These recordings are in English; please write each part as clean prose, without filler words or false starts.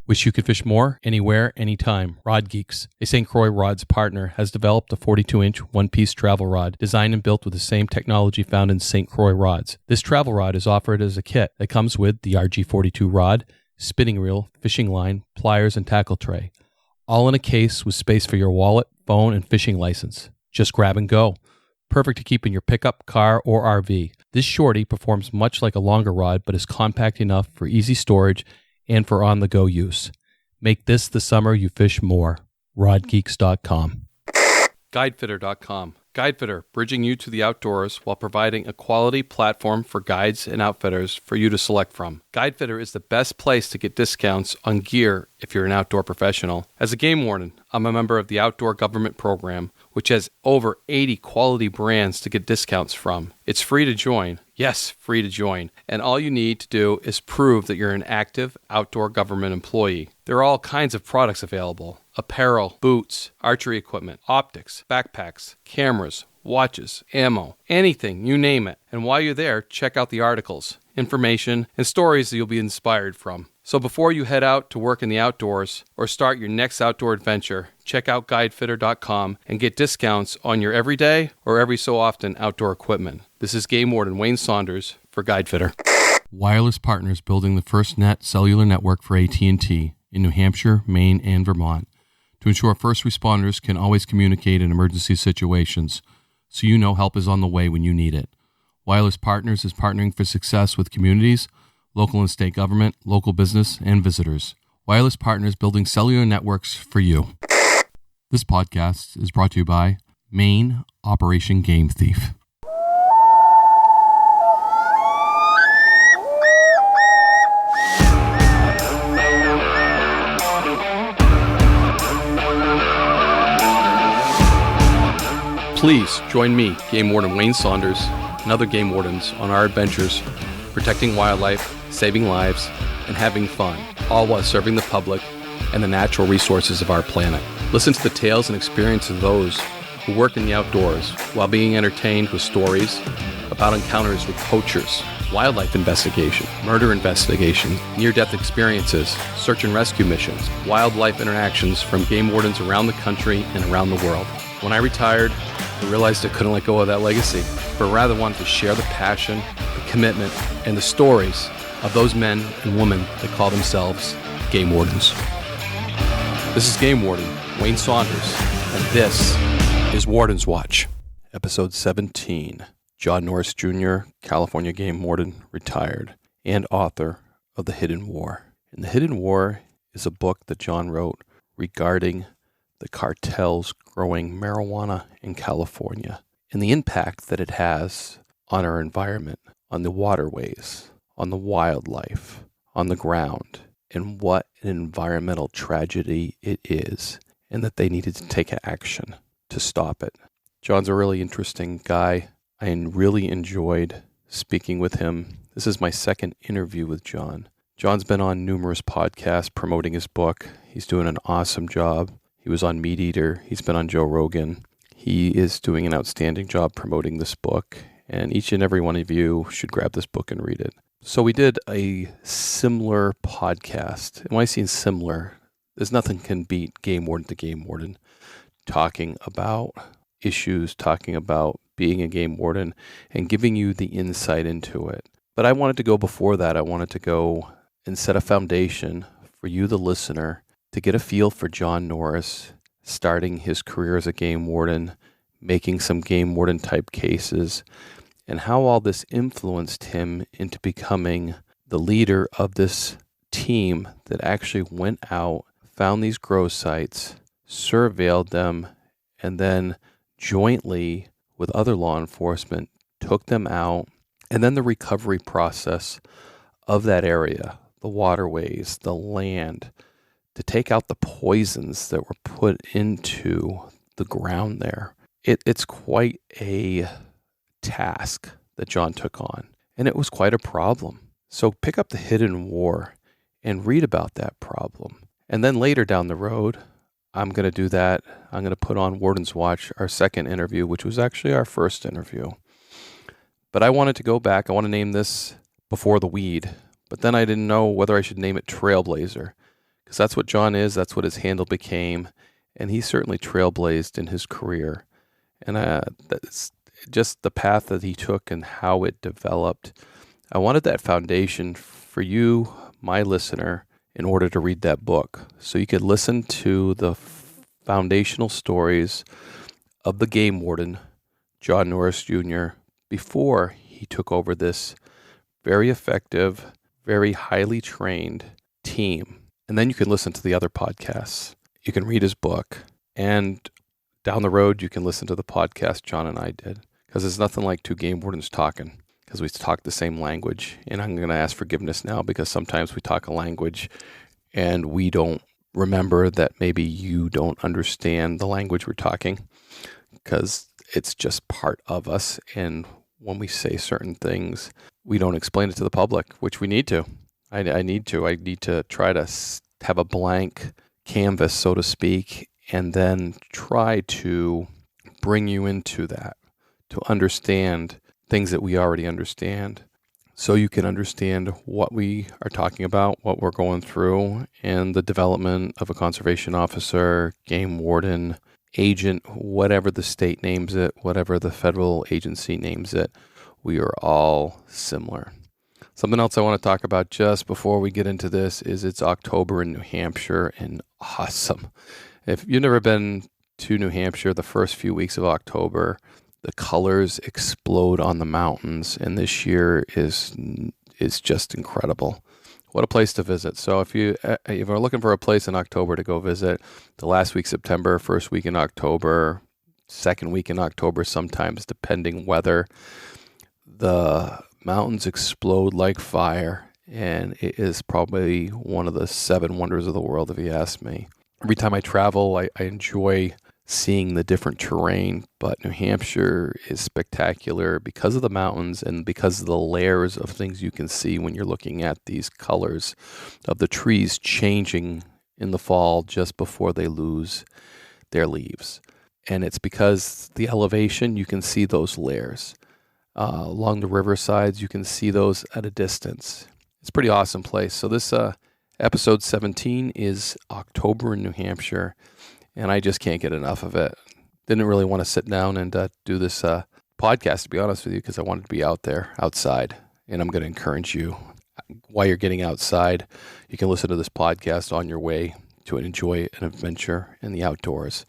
Wish you could fish more, anywhere, anytime. RODgeeks, a St. Croix rods partner, has developed a 42-inch one-piece travel rod designed and built with the same technology found in St. Croix rods. This travel rod is offered as a kit that comes with the RG42 rod, spinning reel, fishing line, pliers, and tackle tray. All in a case with space for your wallet, phone, and fishing license. Just grab and go. Perfect to keep in your pickup, car, or RV. This shorty performs much like a longer rod, but is compact enough for easy storage and for on-the-go use. Make this the summer you fish more. RODgeeks.com. Guidefitter.com. Guidefitter, bridging you to the outdoors while providing a quality platform for guides and outfitters for you to select from. Guidefitter is the best place to get discounts on gear if you're an outdoor professional. As a game warden, I'm a member of the Outdoor Government Program, which has over 80 quality brands to get discounts from. It's free to join. Yes, free to join. And all you need to do is prove that you're an active outdoor government employee. There are all kinds of products available. Apparel, boots, archery equipment, optics, backpacks, cameras, watches, ammo, anything, you name it. And while you're there, check out the articles, information, and stories that you'll be inspired from. So before you head out to work in the outdoors or start your next outdoor adventure, check out Guidefitter.com and get discounts on your everyday or every so often outdoor equipment. This is Game Warden Wayne Saunders for Guidefitter. Wireless partners building the FirstNet cellular network for AT&T in New Hampshire, Maine, and Vermont to ensure first responders can always communicate in emergency situations, so you know help is on the way when you need it. Wireless Partners is partnering for success with communities, local and state government, local business, and visitors. Wireless Partners building cellular networks for you. This podcast is brought to you by Maine Operation Game Thief. Please join me, Game Warden Wayne Saunders, and other Game Wardens on our adventures, protecting wildlife, saving lives, and having fun, all while serving the public and the natural resources of our planet. Listen to the tales and experiences of those who work in the outdoors while being entertained with stories about encounters with poachers, wildlife investigation, murder investigation, near-death experiences, search and rescue missions, wildlife interactions from game wardens around the country and around the world. When I retired, I realized I couldn't let go of that legacy, but rather wanted to share the passion, the commitment, and the stories of those men and women that call themselves game wardens. This is Game Warden Wayne Saunders, and this is Warden's Watch, Episode 17. John Norris Jr., California Game Warden, retired, and author of The Hidden War. And The Hidden War is a book that John wrote regarding the cartels growing marijuana in California and the impact that it has on our environment, on the waterways, on the wildlife, on the ground, and what an environmental tragedy it is, and that they needed to take action to stop it. John's a really interesting guy. I really enjoyed speaking with him. This is my second interview with John. John's been on numerous podcasts promoting his book. He's doing an awesome job. He was on Meat Eater. He's been on Joe Rogan. He is doing an outstanding job promoting this book, and each and every one of you should grab this book and read it. So we did a similar podcast. And when I say similar, there's nothing can beat Game Warden to Game Warden, talking about issues, talking about being a game warden, and giving you the insight into it. But I wanted to go before that. I wanted to go and set a foundation for you, the listener, to get a feel for John Norris, starting his career as a game warden, making some game warden type cases, and how all this influenced him into becoming the leader of this team that actually went out, found these grow sites, surveilled them, and then jointly with other law enforcement took them out, and then the recovery process of that area, the waterways, the land, to take out the poisons that were put into the ground there. It's quite a task that John took on, and it was quite a problem. So pick up The Hidden War and read about that problem. And then later down the road, I'm going to do that. I'm going to put on Warden's Watch, our second interview, which was actually our first interview. But I wanted to go back. I want to name this Before the Weed, but then I didn't know whether I should name it Trailblazer, because that's what John is. That's what his handle became. And he certainly trailblazed in his career. And that's just the path that he took and how it developed. I wanted that foundation for you, my listener, in order to read that book. So you could listen to the foundational stories of the Game Warden, John Norris Jr., before he took over this very effective, very highly trained team. And then you can listen to the other podcasts. You can read his book. And down the road, you can listen to the podcast John and I did. Because there's nothing like two game wardens talking, because we talk the same language. And I'm going to ask forgiveness now, because sometimes we talk a language and we don't remember that maybe you don't understand the language we're talking, because it's just part of us. And when we say certain things, we don't explain it to the public, which we need to. I need to try to have a blank canvas, so to speak, and then try to bring you into that, to understand things that we already understand, so you can understand what we are talking about, what we're going through, and the development of a conservation officer, game warden, agent, whatever the state names it, whatever the federal agency names it. We are all similar. Something else I want to talk about just before we get into this is it's October in New Hampshire, and awesome. If you've never been to New Hampshire, the first few weeks of October, the colors explode on the mountains, and this year is just incredible. What a place to visit. So if you're looking for a place in October to go visit, the last week September, first week in October, second week in October, sometimes depending weather, the mountains explode like fire, and it is probably one of the 7 wonders of the world, if you ask me. Every time I travel, I enjoy seeing the different terrain, but New Hampshire is spectacular because of the mountains and because of the layers of things you can see when you're looking at these colors of the trees changing in the fall just before they lose their leaves. And it's because the elevation, you can see those layers. Along the riversides, you can see those at a distance. It's a pretty awesome place. So this episode 17 is October in New Hampshire, and I just can't get enough of it. Didn't really want to sit down and do this podcast, to be honest with you, because I wanted to be out there, outside. And I'm going to encourage you, while you're getting outside, you can listen to this podcast on your way to enjoy an adventure in the outdoors.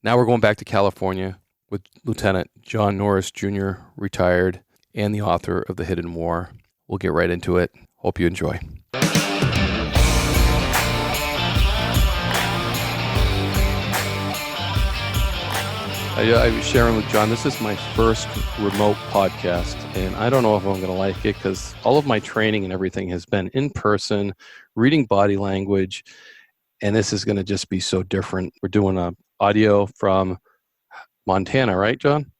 Now we're going back to California with Lieutenant John Norris Jr., retired, and the author of The Hidden War. We'll get right into it. Hope you enjoy. I was sharing with John, this is my first remote podcast, and I don't know if I'm going to like it, because all of my training and everything has been in person, reading body language, and this is going to just be so different. We're doing audio from Montana, right, John?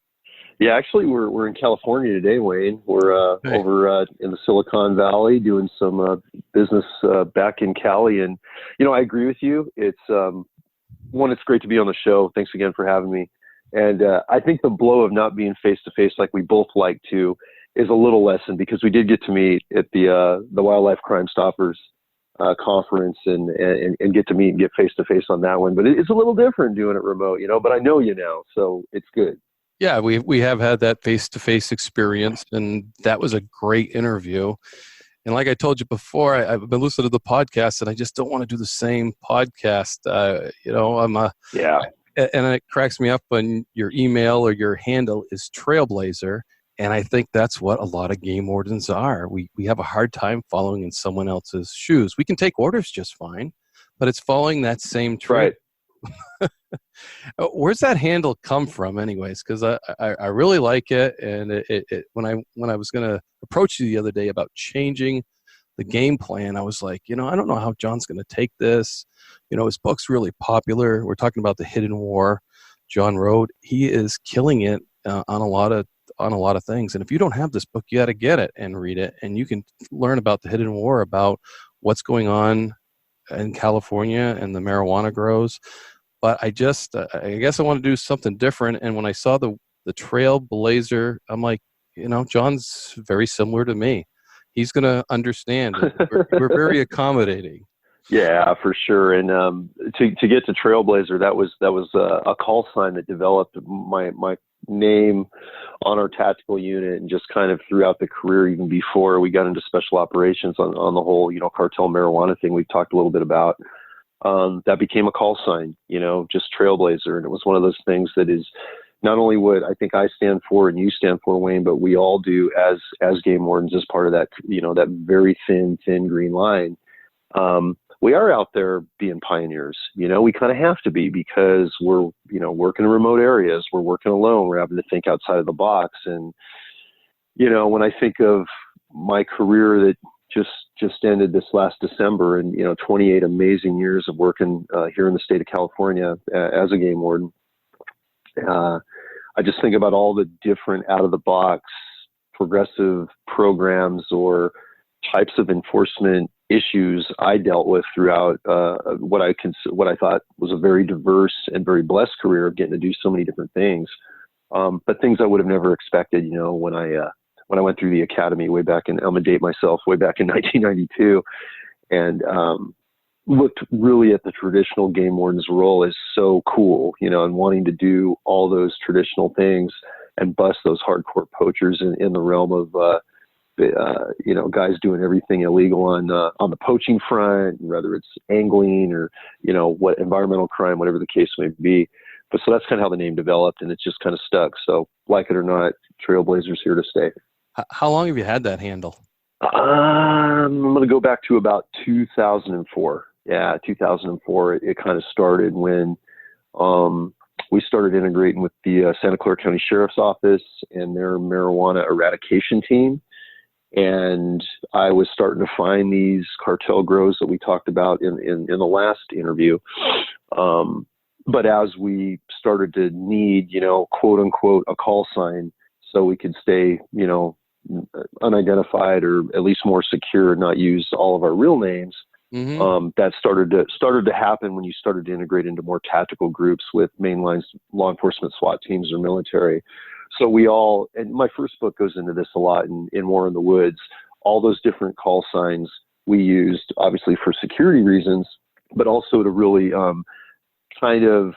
Yeah, actually, we're in California today, Wayne. We're over in the Silicon Valley doing some business back in Cali, and I agree with you. It's it's great to be on the show. Thanks again for having me. And I think the blow of not being face to face like we both like to is a little lessened, because we did get to meet at the Wildlife Crime Stoppers conference and get to meet and get face to face on that one. But it's a little different doing it remote, But I know you now, so it's good. Yeah, we have had that face-to-face experience, and that was a great interview. And like I told you before, I've been listening to the podcast, and I just don't want to do the same podcast. And it cracks me up when your email or your handle is Trailblazer, and I think that's what a lot of game wardens are. We have a hard time following in someone else's shoes. We can take orders just fine, but it's following that same trail. Right. Where's that handle come from, anyways? Because I really like it, and when I was going to approach you the other day about changing the game plan, I was like, I don't know how John's going to take this. His book's really popular. We're talking about The Hidden War. John wrote. He is killing it on a lot of things. And if you don't have this book, you got to get it and read it, and you can learn about The Hidden War, about what's going on in California and the marijuana grows. But I guess I want to do something different. And when I saw the Trailblazer, I'm like, John's very similar to me. He's going to understand. We're very accommodating. Yeah, for sure. And to get to Trailblazer, that was a call sign that developed my name on our tactical unit, and just kind of throughout the career, even before we got into special operations on the whole, cartel marijuana thing we've talked a little bit about. That became a call sign, just Trailblazer. And it was one of those things that is not only what I think I stand for and you stand for, Wayne, but we all do as game wardens as part of that, that very thin green line. We are out there being pioneers. We kind of have to be, because we're, working in remote areas. We're working alone. We're having to think outside of the box. And, when I think of my career that just ended this last December, and, 28 amazing years of working here in the state of California as a game warden, I just think about all the different out of the box progressive programs or types of enforcement issues I dealt with throughout what I thought was a very diverse and very blessed career of getting to do so many different things, but things I would have never expected. When I went through the academy way back in, I'm gonna date myself, way back in 1992, and looked really at the traditional game warden's role as so cool, and wanting to do all those traditional things and bust those hardcore poachers in the realm of guys doing everything illegal on the poaching front, whether it's angling or, what environmental crime, whatever the case may be. But so that's kind of how the name developed, and it's just kind of stuck. So like it or not, Trailblazer's here to stay. How long have you had that handle? I'm going to go back to about 2004. Yeah, 2004. It kind of started when we started integrating with the Santa Clara County Sheriff's Office and their marijuana eradication team. And I was starting to find these cartel grows that we talked about in the last interview. But as we started to need, quote unquote, a call sign so we could stay, unidentified, or at least more secure, not use all of our real names. Mm-hmm. That started to happen when you started to integrate into more tactical groups with mainline law enforcement, SWAT teams, or military. So and my first book goes into this a lot in War in the Woods, all those different call signs we used, obviously for security reasons, but also to really kind of,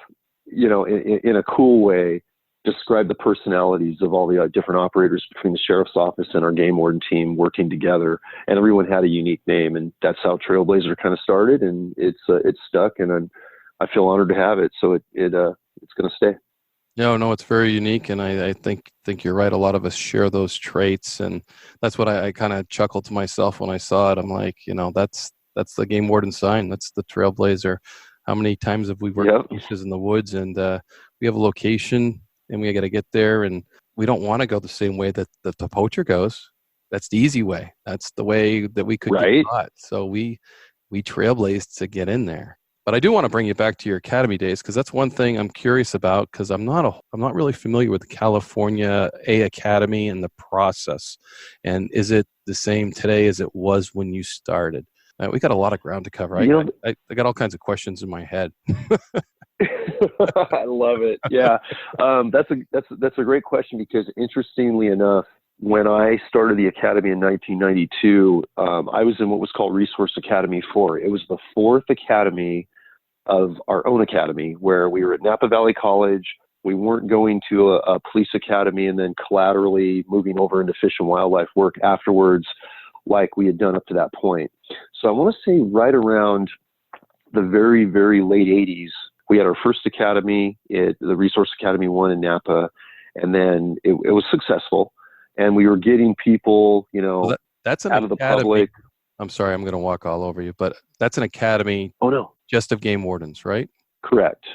in a cool way, describe the personalities of all the different operators between the sheriff's office and our game warden team working together. And everyone had a unique name, and that's how Trailblazer kind of started, and it's stuck, and I feel honored to have it. So it's going to stay. No, it's very unique, and I think you're right. A lot of us share those traits, and that's what I kind of chuckled to myself when I saw it. I'm like, that's the game warden sign. That's the Trailblazer. How many times have we worked cases in the woods, and we have a location, and we got to get there, and we don't want to go the same way that the poacher goes. That's the easy way. That's the way that we could get caught. So we trailblazed to get in there. But I do want to bring you back to your academy days, because that's one thing I'm curious about, because I'm not really familiar with the California Academy and the process. And is it the same today as it was when you started? We got a lot of ground to cover. I got all kinds of questions in my head. I love it. Yeah, that's a great question, because interestingly enough, when I started the academy in 1992, I was in what was called Resource Academy 4. It was the fourth academy of our own academy, where we were at Napa Valley College. We weren't going to a police academy and then collaterally moving over into fish and wildlife work afterwards, like we had done up to that point. So I want to say right around the very, very late 80s, we had our first academy, the Resource Academy 1 in Napa, and then it was successful. And we were getting people, that's an out of the public. I'm sorry, I'm going to walk all over you, but that's an academy. Oh, no. Just of game wardens, right? Correct.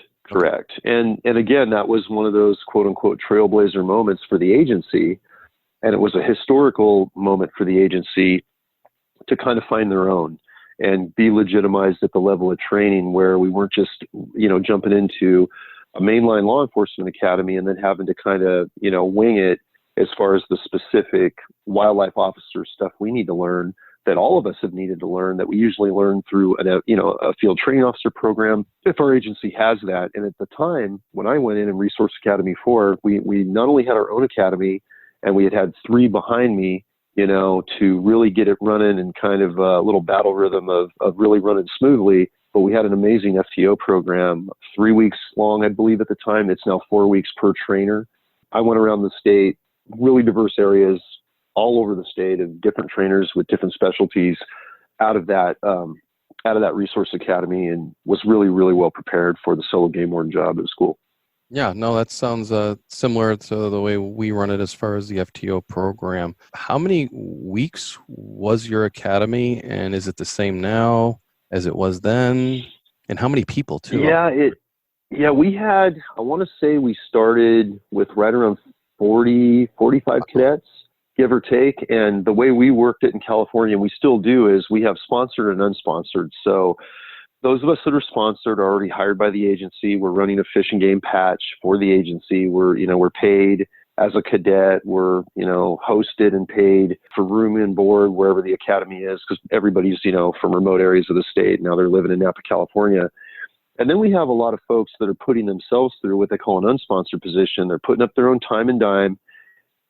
And again, that was one of those quote unquote trailblazer moments for the agency. And it was a historical moment for the agency to kind of find their own and be legitimized at the level of training where we weren't just, jumping into a mainline law enforcement academy and then having to kind of, wing it as far as the specific wildlife officer stuff we need to learn, that all of us have needed to learn, that we usually learn through a field training officer program, if our agency has that. And at the time when I went in Resource Academy 4, we not only had our own academy, and we had 3 behind me to really get it running and kind of a little battle rhythm of really running smoothly. But we had an amazing FTO program, 3 weeks long, I believe at the time. It's now 4 weeks per trainer. I went around the state, really diverse areas all over the state of different trainers with different specialties out of that resource academy, and was really, really well prepared for the solo game warden job. It was cool. Yeah, no, that sounds similar to the way we run it as far as the FTO program. How many weeks was your academy, and is it the same now as it was then? And how many people too? We had, I want to say we started with right around 40, 45 cadets, give or take. And the way we worked it in California, we still do, is we have sponsored and unsponsored. So those of us that are sponsored are already hired by the agency. We're running a fish and game patch for the agency. We're paid as a cadet. We're, hosted and paid for room and board wherever the academy is, because everybody's, from remote areas of the state. Now they're living in Napa, California. And then we have a lot of folks that are putting themselves through what they call an unsponsored position. They're putting up their own time and dime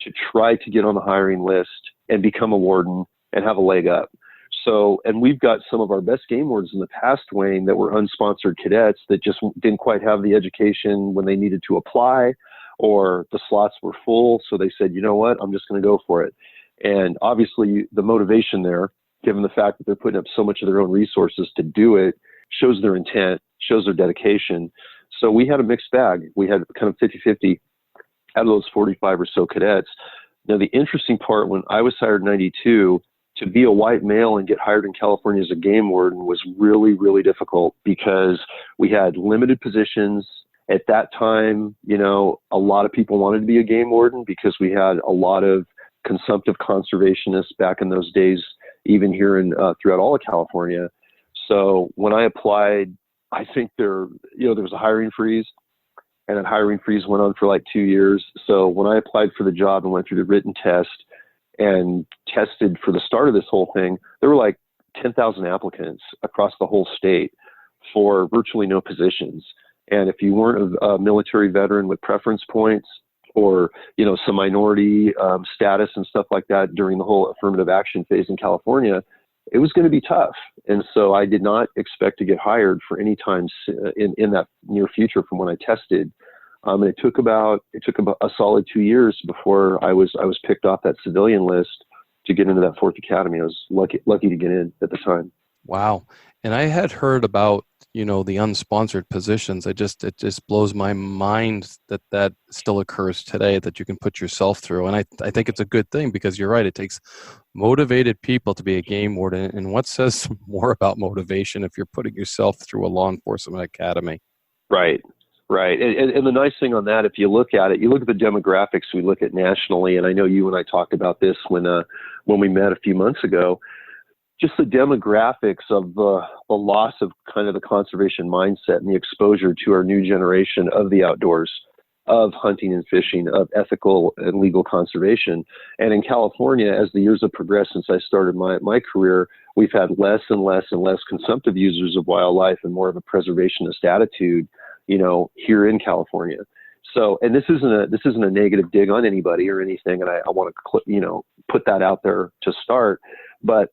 to try to get on the hiring list and become a warden and have a leg up. So, and we've got some of our best game wardens in the past, Wayne, that were unsponsored cadets that just didn't quite have the education when they needed to apply, or the slots were full. So they said, you know what, I'm just going to go for it. And obviously the motivation there, given the fact that they're putting up so much of their own resources to do it, shows their intent, shows their dedication. So we had a mixed bag. We had kind of 50-50 out of those 45 or so cadets. Now, the interesting part, when I was hired in 92, to be a white male and get hired in California as a game warden was really, really difficult, because we had limited positions. At that time, a lot of people wanted to be a game warden because we had a lot of consumptive conservationists back in those days, even here in throughout all of California. So when I applied, I think there was a hiring freeze, and that hiring freeze went on for like 2 years. So when I applied for the job and went through the written test and tested for the start of this whole thing, there were like 10,000 applicants across the whole state for virtually no positions. And if you weren't a military veteran with preference points, or, some minority status and stuff like that during the whole affirmative action phase in California, it was going to be tough. And so I did not expect to get hired for any time in that near future from when I tested. And it took about a solid 2 years before I was picked off that civilian list to get into that fourth academy. I was lucky to get in at the time. Wow. And I had heard about, the unsponsored positions. It just blows my mind that still occurs today, that you can put yourself through. And I think it's a good thing, because you're right. It takes motivated people to be a game warden. And what says more about motivation if you're putting yourself through a law enforcement academy? Right. And the nice thing on that, if you look at it, you look at the demographics we look at nationally, and I know you and I talked about this when we met a few months ago, just the demographics of the loss of kind of the conservation mindset and the exposure to our new generation of the outdoors, of hunting and fishing, of ethical and legal conservation. And in California, as the years have progressed since I started my career, we've had less and less and less consumptive users of wildlife and more of a preservationist attitude, here in California. So, and this isn't a negative dig on anybody or anything, and I want to put that out there to start, but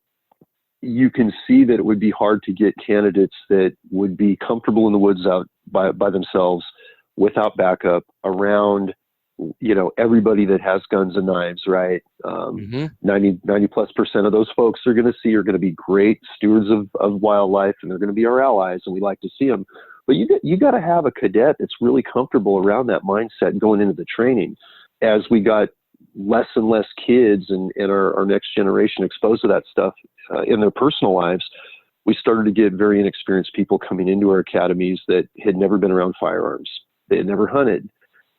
you can see that it would be hard to get candidates that would be comfortable in the woods out by themselves without backup around, everybody that has guns and knives, right? 90+% of those folks are going to be great stewards of wildlife, and they're going to be our allies, and we like to see them. But you got to have a cadet that's really comfortable around that mindset going into the training. As we got less and less kids and our next generation exposed to that stuff in their personal lives, we started to get very inexperienced people coming into our academies that had never been around firearms. They had never hunted.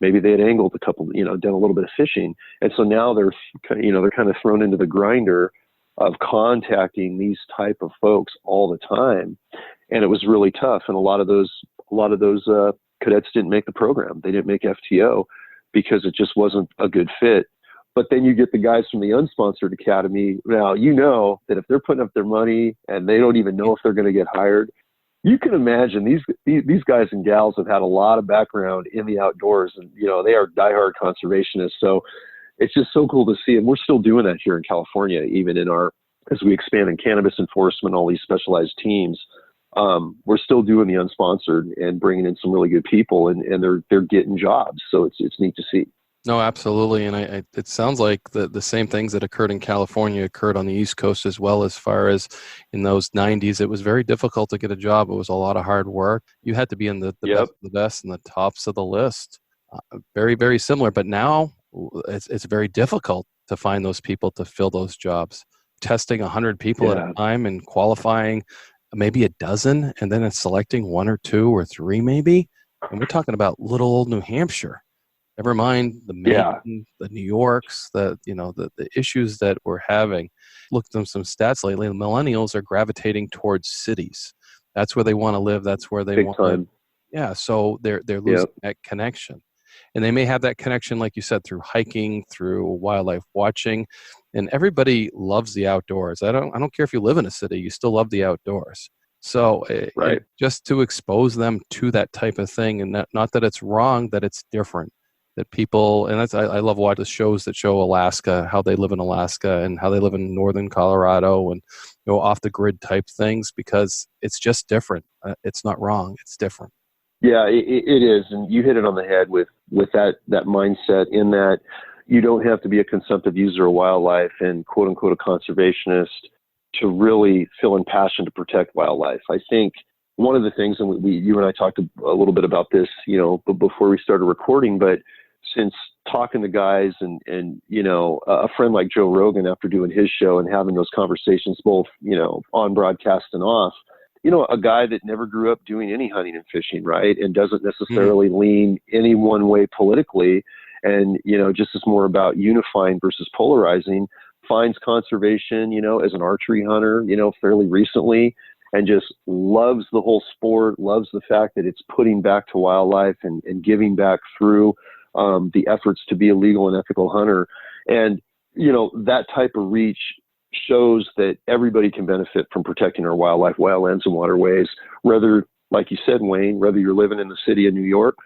Maybe they had angled a couple, done a little bit of fishing. And so now they're kind of thrown into the grinder of contacting these type of folks all the time. And it was really tough. And a lot of those cadets didn't make the program. They didn't make FTO because it just wasn't a good fit. But then you get the guys from the unsponsored academy. Now, that if they're putting up their money and they don't even know if they're going to get hired, you can imagine these guys and gals have had a lot of background in the outdoors, and they are diehard conservationists. So it's just so cool to see. And we're still doing that here in California, even as we expand in cannabis enforcement, all these specialized teams. We're still doing the unsponsored and bringing in some really good people, and they're getting jobs. So it's neat to see. No, absolutely. And it sounds like the same things that occurred in California occurred on the East Coast as well. As far as in those 90s, it was very difficult to get a job. It was a lot of hard work. You had to be in the best of the best and the tops of the list. Very, very similar. But now it's very difficult to find those people to fill those jobs. Testing 100 people at a time and qualifying maybe a dozen, and then it's selecting 1 or 2 or 3 maybe. And we're talking about little old New Hampshire. Never mind the Maine, the New Yorks, the issues that we're having. Looked at some stats lately. The millennials are gravitating towards cities. That's where they want to live. That's where they want to live. Yeah, so they're losing that connection. And they may have that connection, like you said, through hiking, through wildlife watching. And everybody loves the outdoors. I don't care if you live in a city, you still love the outdoors. So just to expose them to that type of thing, and not that it's wrong, that it's different. That people, and I love watching shows that show Alaska, how they live in Alaska and how they live in northern Colorado, and off the grid type things, because it's just different. It's not wrong. It's different. Yeah, it is. And you hit it on the head with that mindset, in that you don't have to be a consumptive user of wildlife and quote unquote a conservationist to really feel impassioned to protect wildlife. I think one of the things, and you and I talked a little bit about this, before we started recording, but since talking to guys and a friend like Joe Rogan, after doing his show and having those conversations, both, on broadcast and off, a guy that never grew up doing any hunting and fishing, right? And doesn't necessarily lean any one way politically. And, just is more about unifying versus polarizing, finds conservation, as an archery hunter, fairly recently, and just loves the whole sport, loves the fact that it's putting back to wildlife and giving back through the efforts to be a legal and ethical hunter. And, that type of reach shows that everybody can benefit from protecting our wildlife, wildlands, and waterways, whether, like you said, Wayne, whether you're living in the city of New York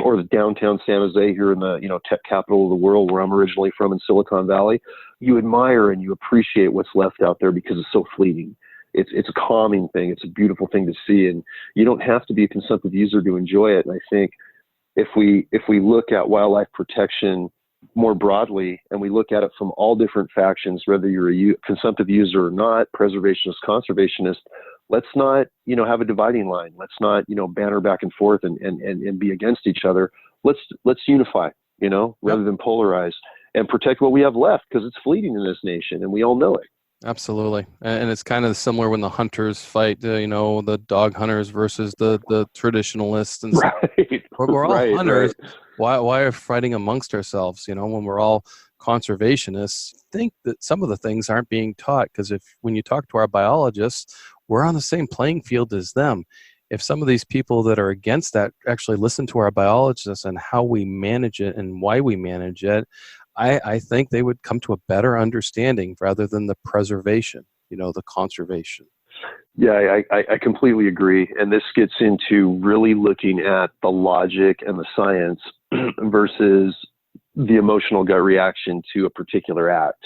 or the downtown San Jose here in the, tech capital of the world, where I'm originally from in Silicon Valley. You admire and you appreciate what's left out there because it's so fleeting. It's a calming thing. It's a beautiful thing to see, and you don't have to be a consumptive user to enjoy it. And I think if we look at wildlife protection more broadly, and we look at it from all different factions, whether you're a consumptive user or not, preservationist, conservationist, let's not, have a dividing line. Let's not, banter back and forth and be against each other. Let's unify, rather than polarize, and protect what we have left, because it's fleeting in this nation, and we all know it. Absolutely. And it's kind of similar when the hunters fight, the dog hunters versus the traditionalists. And right. We're all hunters. Right. Why are we fighting amongst ourselves? When we're all conservationists, I think that some of the things aren't being taught, because when you talk to our biologists, we're on the same playing field as them. If some of these people that are against that actually listen to our biologists and how we manage it and why we manage it, I think they would come to a better understanding rather than the preservation, the conservation. Yeah, I completely agree. And this gets into really looking at the logic and the science versus the emotional gut reaction to a particular act.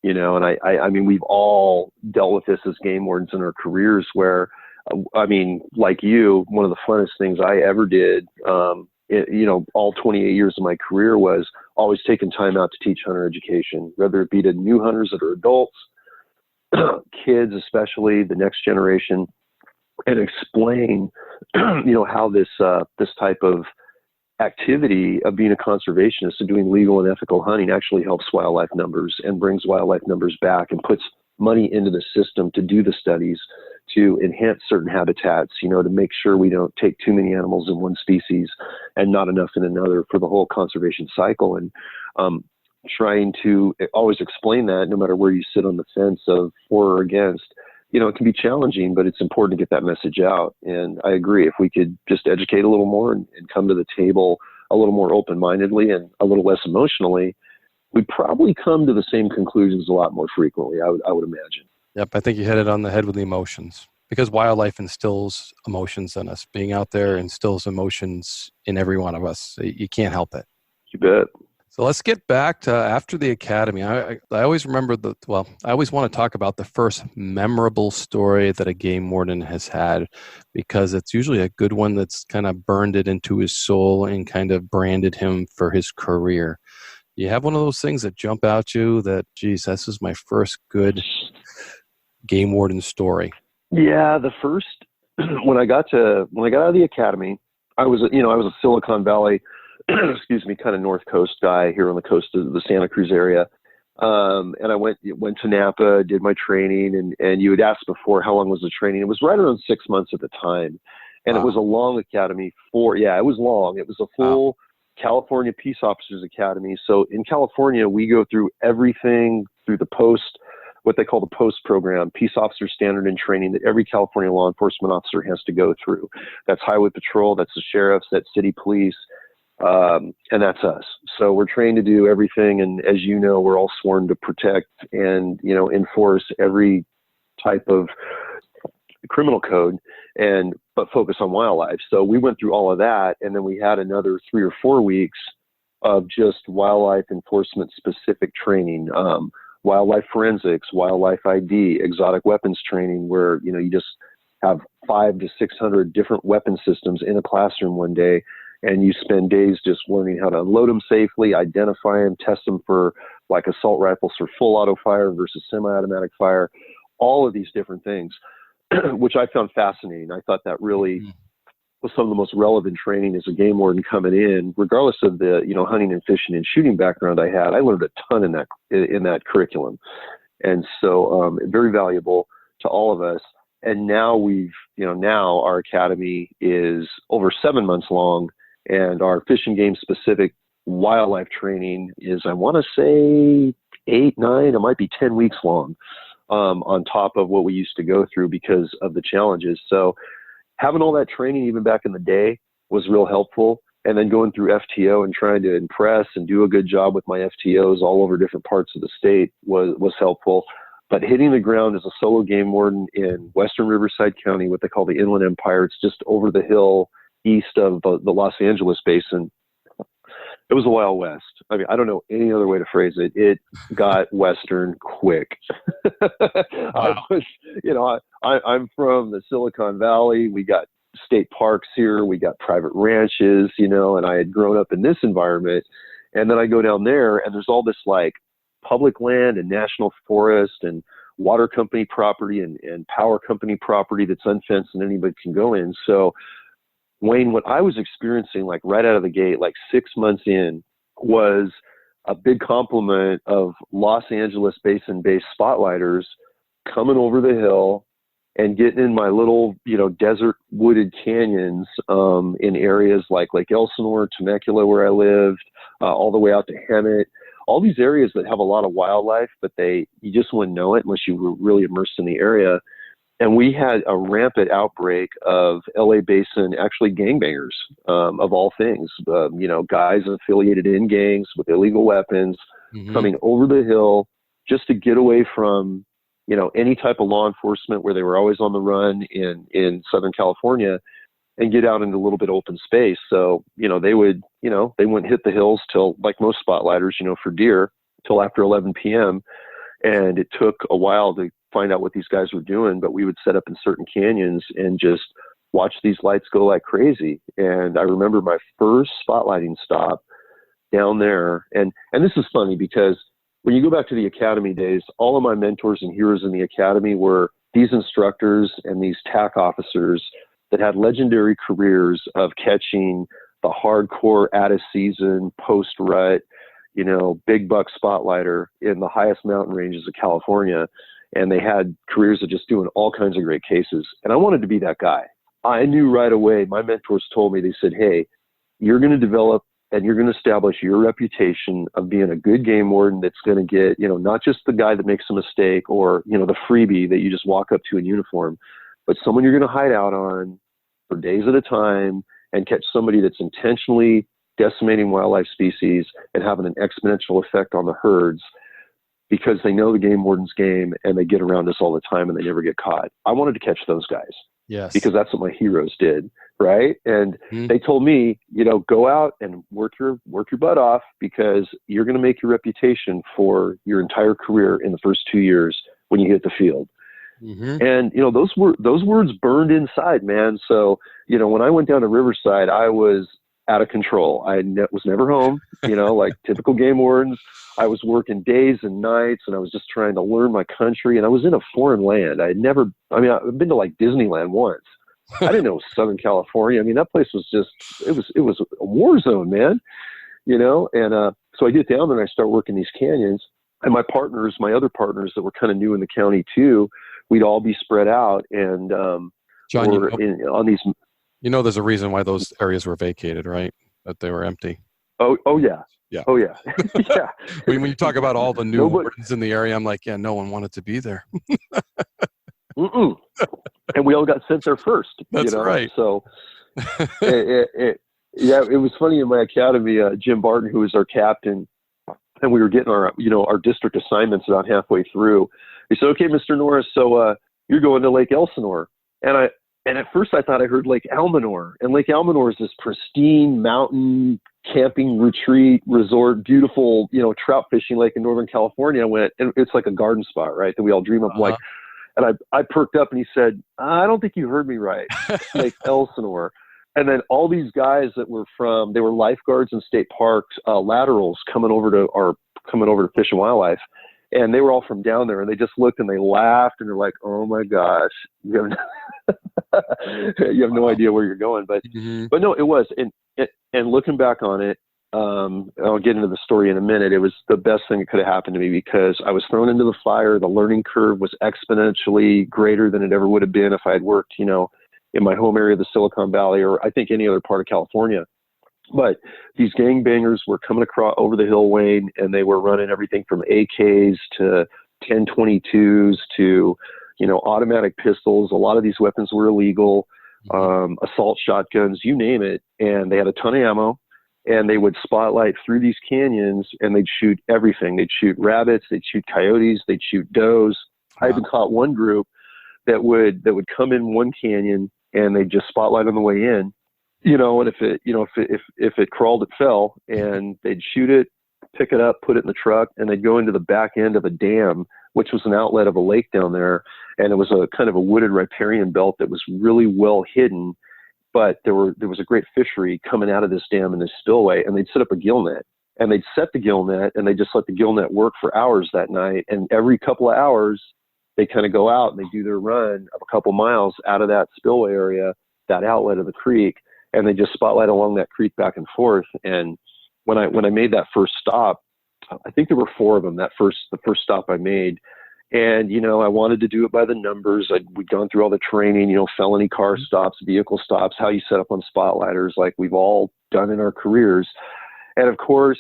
And I mean, we've all dealt with this as game wardens in our careers, where, like you, one of the funnest things I ever did, all 28 years of my career, was always taking time out to teach hunter education, whether it be to new hunters that are adults, kids, especially the next generation, and explain, how this type of activity of being a conservationist and doing legal and ethical hunting actually helps wildlife numbers and brings wildlife numbers back and puts money into the system to do the studies, to enhance certain habitats, to make sure we don't take too many animals in one species and not enough in another, for the whole conservation cycle. And trying to always explain that, no matter where you sit on the fence of for or against, it can be challenging, but it's important to get that message out. And I agree, if we could just educate a little more and come to the table a little more open-mindedly and a little less emotionally, we'd probably come to the same conclusions a lot more frequently, I would imagine. Yep, I think you hit it on the head with the emotions, because wildlife instills emotions in us. Being out there instills emotions in every one of us. You can't help it. You bet. So let's get back to after the academy. I always remember I always want to talk about the first memorable story that a game warden has had, because it's usually a good one that's kind of burned it into his soul and kind of branded him for his career. You have one of those things that jump out at you that, geez, this is my first good game warden story. Yeah, the first when I got out of the academy, I was a Silicon Valley, excuse me, kind of North Coast guy here on the coast of the Santa Cruz area. And I went to Napa, did my training, and you had asked before how long was the training. It was right around 6 months at the time. And It was a long academy it was long. It was a full California Peace Officers Academy. So in California, we go through everything through what they call the POST program, Peace Officer Standard and Training, that every California law enforcement officer has to go through. That's Highway Patrol, that's the sheriffs, that's city police, and that's us. So we're trained to do everything. And as you know, we're all sworn to protect and, enforce every type of criminal code, but focus on wildlife. So we went through all of that. And then we had another 3 or 4 weeks of just wildlife enforcement specific training, wildlife forensics, wildlife ID, exotic weapons training, where, you just have 500 to 600 different weapon systems in a classroom one day. And you spend days just learning how to unload them safely, identify them, test them for like assault rifles for full auto fire versus semi-automatic fire, all of these different things, which I found fascinating. I thought that really was some of the most relevant training as a game warden coming in, regardless of the, hunting and fishing and shooting background I had. I learned a ton in that curriculum. And so very valuable to all of us. And now now our academy is over 7 months long, and our fish and game specific wildlife training is, I want to say 8, 9, it might be 10 weeks long, on top of what we used to go through because of the challenges. So having all that training even back in the day was real helpful. And then going through FTO and trying to impress and do a good job with my FTOs all over different parts of the state was helpful. But hitting the ground as a solo game warden in western Riverside County, what they call the Inland Empire, it's just over the hill east of the Los Angeles basin. It was the Wild West. I mean, I don't know any other way to phrase it. It got Western quick. Wow. I'm from the Silicon Valley. We got state parks here. We got private ranches, and I had grown up in this environment. And then I go down there and there's all this like public land and national forest and water company property and power company property that's unfenced and anybody can go in. So Wayne, what I was experiencing like right out of the gate, like 6 months in, was a big compliment of Los Angeles basin-based spotlighters coming over the hill and getting in my little, desert wooded canyons in areas like Lake Elsinore, Temecula, where I lived, all the way out to Hemet. All these areas that have a lot of wildlife, but you just wouldn't know it unless you were really immersed in the area. And we had a rampant outbreak of LA Basin, actually gangbangers, of all things, guys affiliated in gangs with illegal weapons, coming over the hill just to get away from, any type of law enforcement where they were always on the run in Southern California, and get out into a little bit open space. So, they wouldn't hit the hills till, like most spotlighters, for deer, till after 11 p.m. And it took a while to find out what these guys were doing, but we would set up in certain canyons and just watch these lights go like crazy. And I remember my first spotlighting stop down there. And this is funny because when you go back to the academy days, all of my mentors and heroes in the academy were these instructors and these TAC officers that had legendary careers of catching the hardcore out of season post rut, big buck spotlighter in the highest mountain ranges of California. And they had careers of just doing all kinds of great cases. And I wanted to be that guy. I knew right away, my mentors told me, they said, hey, you're going to develop and you're going to establish your reputation of being a good game warden that's going to get, not just the guy that makes a mistake or, the freebie that you just walk up to in uniform, but someone you're going to hide out on for days at a time and catch somebody that's intentionally decimating wildlife species and having an exponential effect on the herds because they know the game warden's game and they get around us all the time and they never get caught. I wanted to catch those guys. Yes. because that's what my heroes did. Right. And they told me, go out and work your butt off, because you're going to make your reputation for your entire career in the first 2 years when you hit the field. And, those words burned inside, man. So, when I went down to Riverside, I was out of control. I was never home, like typical game wardens. I was working days and nights, and I was just trying to learn my country. And I was in a foreign land. I've been to like Disneyland once. I didn't know it was Southern California. I mean, that place was just, it was a war zone, man, and so I get down there and I start working these canyons, and my other partners that were kind of new in the county too, we'd all be spread out, and John, on these. There's a reason why those areas were vacated, right? That they were empty. Oh yeah. Yeah. Oh yeah. Yeah. When you talk about all the new wardens in the area, I'm like, yeah, no one wanted to be there. And we all got sent there first. That's right. So it was funny in my academy, Jim Barton, who was our captain, and we were getting our district assignments about halfway through. He said, "Okay, Mr. Norris, so you're going to Lake Elsinore." And at first I thought I heard Lake Almanor, and Lake Almanor is this pristine mountain camping retreat resort, beautiful, trout fishing lake in Northern California. I went, and it's like a garden spot, right? That we all dream of. Like, and I perked up, and he said, "I don't think you heard me right. Lake Elsinore." And then all these guys that were they were lifeguards in state parks, laterals coming over to Fish and Wildlife. And they were all from down there, and they just looked and they laughed, and they're like, "Oh my gosh, you have no idea where you're going." But no, it was. And looking back on it, I'll get into the story in a minute. It was the best thing that could have happened to me, because I was thrown into the fire. The learning curve was exponentially greater than it ever would have been if I had worked, in my home area of the Silicon Valley, or I think any other part of California. But these gangbangers were coming across over the hill, Wayne, and they were running everything from AKs to 10/22s to, automatic pistols. A lot of these weapons were illegal, assault shotguns, you name it. And they had a ton of ammo, and they would spotlight through these canyons, and they'd shoot everything. They'd shoot rabbits, they'd shoot coyotes, they'd shoot does. Wow. I even caught one group that would come in one canyon, and they'd just spotlight on the way in. And if it crawled, it fell, and they'd shoot it, pick it up, put it in the truck, and they'd go into the back end of a dam, which was an outlet of a lake down there. And it was a kind of a wooded riparian belt that was really well hidden, but there was a great fishery coming out of this dam in this spillway, and they'd set up a gill net, and they'd set the gill net, and they just let the gill net work for hours that night. And every couple of hours, they kind of go out and they do their run of a couple miles out of that spillway area, that outlet of the creek. And they just spotlight along that creek back and forth. And when I made that first stop, I think there were 4 of them, the first stop I made. And, I wanted to do it by the numbers. We'd gone through all the training, felony car stops, vehicle stops, how you set up on spotlighters, like we've all done in our careers. And of course,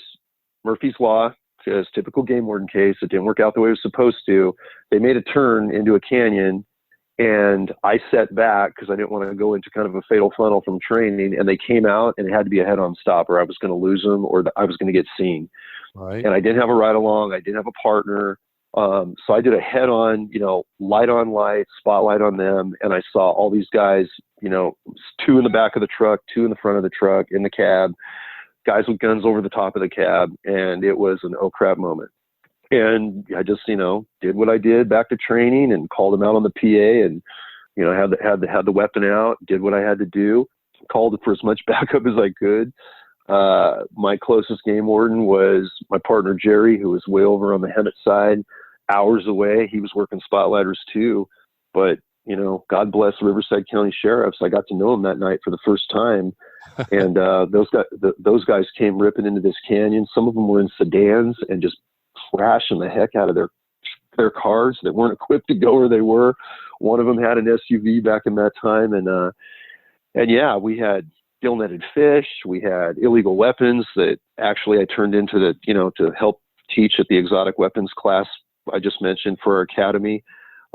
Murphy's Law, as typical game warden case, it didn't work out the way it was supposed to. They made a turn into a canyon, and I set back because I didn't want to go into kind of a fatal funnel from training. And they came out, and it had to be a head-on stop, or I was going to lose them, or I was going to get seen. Right. And I didn't have a ride-along. I didn't have a partner. So I did a head-on, light on light, spotlight on them. And I saw all these guys, 2 in the back of the truck, 2 in the front of the truck, in the cab, guys with guns over the top of the cab. And it was an oh crap moment. And I just, did what I did back to training, and called them out on the PA, and, had the weapon out, did what I had to do, called it for as much backup as I could. My closest game warden was my partner, Jerry, who was way over on the Hemet side, hours away. He was working spotlighters too, but, God bless Riverside County Sheriffs. I got to know him that night for the first time. And, those guys came ripping into this canyon. Some of them were in sedans and just crashing the heck out of their cars that weren't equipped to go where they were. One of them had an SUV back in that time. And yeah, we had gill netted fish. We had illegal weapons that actually I turned into to help teach at the exotic weapons class I just mentioned for our academy.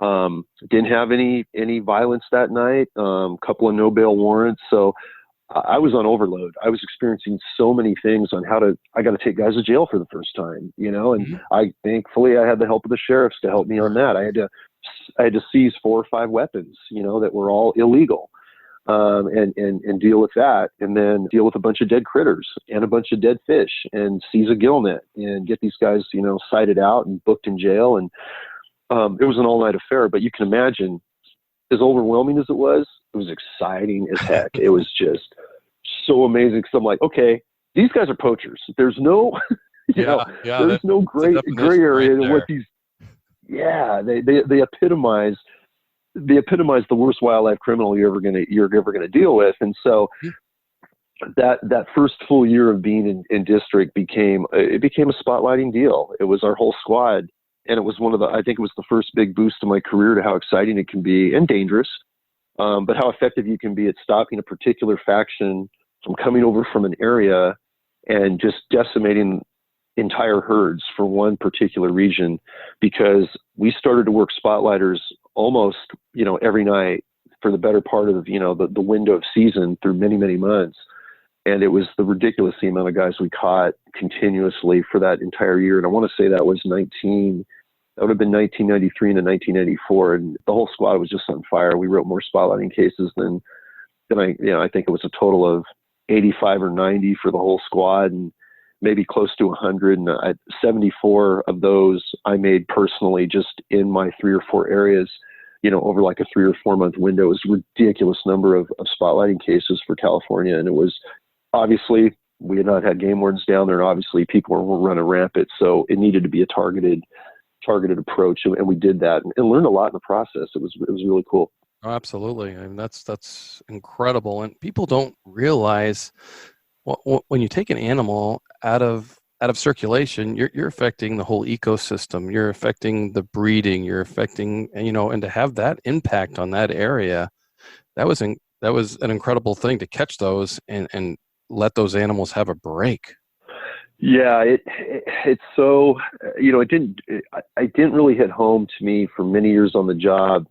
Didn't have any violence that night. Couple of no bail warrants. So I was on overload. I was experiencing so many things on I got to take guys to jail for the first time, and thankfully I had the help of the sheriffs to help me on that. I had to seize 4 or 5 weapons, that were all illegal, and deal with that, and then deal with a bunch of dead critters and a bunch of dead fish, and seize a gill net and get these guys, cited out and booked in jail. And it was an all-night affair, but you can imagine, as overwhelming as it was exciting as heck. It was just so amazing. Because I'm like, okay, these guys are poachers. There's no, there's no gray area to what these. Yeah, they epitomize the worst wildlife criminal you're ever gonna deal with. And so that first full year of being in district became a spotlighting deal. It was our whole squad, and it was I think it was the first big boost to my career to how exciting it can be, and dangerous, but how effective you can be at stopping a particular faction from coming over from an area and just decimating entire herds for one particular region, because we started to work spotlighters almost, every night for the better part of, the window of season through many, many months. And it was the ridiculous amount of guys we caught continuously for that entire year. And I want to say that would have been 1993 into 1994. And the whole squad was just on fire. We wrote more spotlighting cases than I think it was a total of 85 or 90 for the whole squad, and maybe close to 100. And 74 of those I made personally, just in my 3 or 4 areas, over like a 3 or 4 month window. It was a ridiculous number of spotlighting cases for California. And it was, obviously, we had not had game wardens down there, and obviously people were running rampant. So it needed to be a targeted approach. And we did that and learned a lot in the process. It was really cool. Oh, absolutely. I mean, that's incredible. And people don't realize when you take an animal out of circulation, you're affecting the whole ecosystem. You're affecting the breeding. You're affecting, and to have that impact on that area, that was an incredible thing to catch those and let those animals have a break. Yeah, it's so, it didn't really hit home to me for many years on the job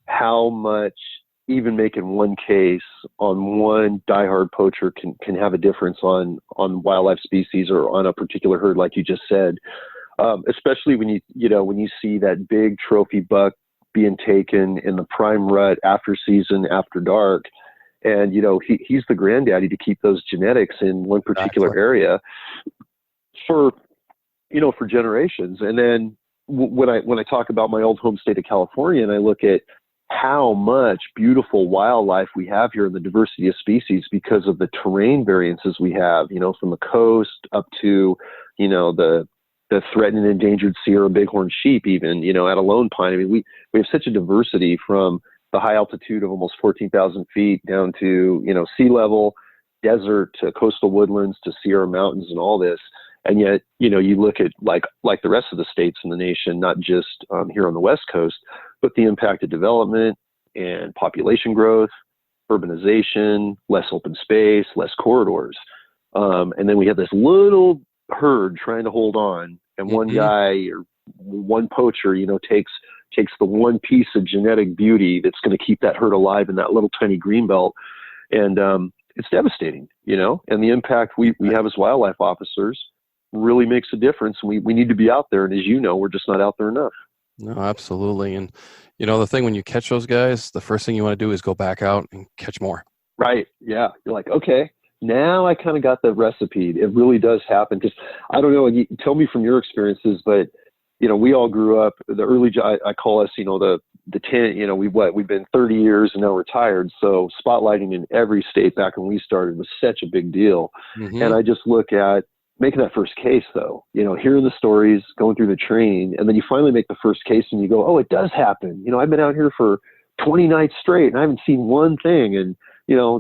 how much even making one case on one diehard poacher can have a difference on wildlife species or on a particular herd, like you just said. Especially when you see that big trophy buck being taken in the prime rut after season, after dark, and he's the granddaddy to keep those genetics in one particular area for generations. And then when I talk about my old home state of California, and I look at how much beautiful wildlife we have here in the diversity of species because of the terrain variances we have, from the coast up to, the threatened and endangered Sierra bighorn sheep, even, at a lone pine. I mean, we have such a diversity from the high altitude of almost 14,000 feet down to, sea level, desert, to coastal woodlands, to Sierra mountains and all this. And yet, you look at like the rest of the states in the nation, not just here on the West Coast, but the impact of development and population growth, urbanization, less open space, less corridors. And then we have this little herd trying to hold on, and one guy or one poacher, takes the one piece of genetic beauty that's going to keep that herd alive in that little tiny greenbelt. And it's devastating, and the impact we have as wildlife officers really makes a difference. We need to be out there. And as we're just not out there enough. No, absolutely. And, the thing when you catch those guys, the first thing you want to do is go back out and catch more. Right. Yeah. You're like, okay, now I kind of got the recipe. It really does happen. Because I don't know, and you tell me from your experiences, but, we all grew up, the early, I call us, the 10, we've been 30 years and now retired. So spotlighting in every state back when we started was such a big deal. Mm-hmm. And I just look at making that first case, though, hearing the stories, going through the training, and then you finally make the first case and you go, oh, it does happen. I've been out here for 20 nights straight and I haven't seen one thing. And,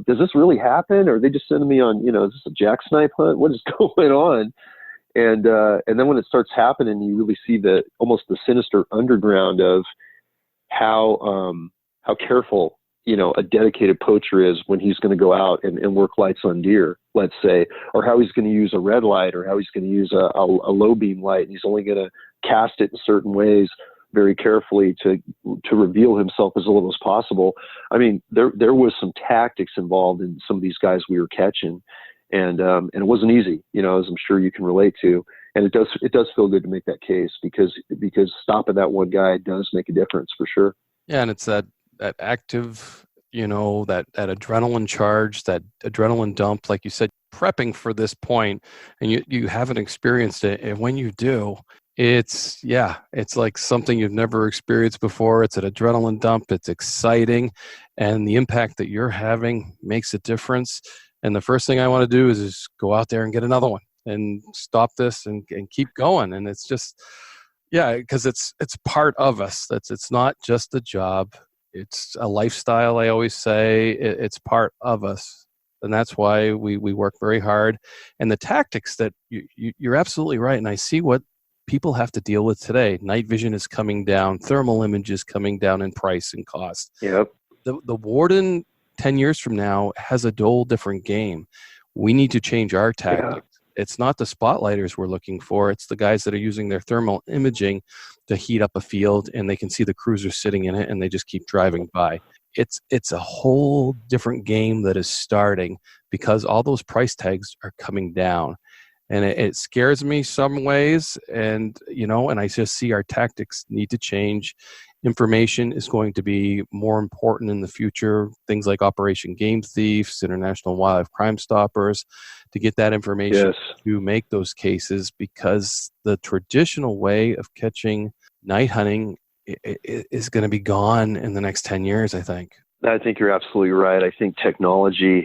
does this really happen? Or are they just sending me on, is this a jacksnipe hunt? What is going on? And then when it starts happening, you really see almost the sinister underground of how careful, a dedicated poacher is when he's going to go out and work lights on deer, let's say, or how he's going to use a red light, or how he's going to use a low beam light. And he's only going to cast it in certain ways very carefully to reveal himself as little as possible. I mean, there was some tactics involved in some of these guys we were catching, and it wasn't easy, as I'm sure you can relate to. And it does feel good to make that case because stopping that one guy does make a difference for sure. Yeah, and it's that active, that adrenaline charge, that adrenaline dump, like you said, prepping for this point, and you haven't experienced it, and when you do, it's like something you've never experienced before. It's an adrenaline dump. It's exciting, and the impact that you're having makes a difference. And the first thing I want to do is go out there and get another one and stop this and keep going. And it's just, because it's part of us. It's not just a job. It's a lifestyle. I always say it's part of us. And that's why we work very hard. And the tactics that you're absolutely right. And I see what people have to deal with today. Night vision is coming down. Thermal images coming down in price and cost. Yep. The Warden 10 years from now has a whole different game. We need to change our tactics. Yeah. It's not the spotlighters we're looking for. It's the guys that are using their thermal imaging to heat up a field, and they can see the cruiser sitting in it, and they just keep driving by. It's a whole different game that is starting because all those price tags are coming down. And it scares me some ways, and I just see our tactics need to change. Information is going to be more important in the future. Things like Operation Game Thieves, International Wildlife Crime Stoppers, to get that information to make those cases, because the traditional way of catching night hunting is going to be gone in the next 10 years, I think. I think you're absolutely right. I think technology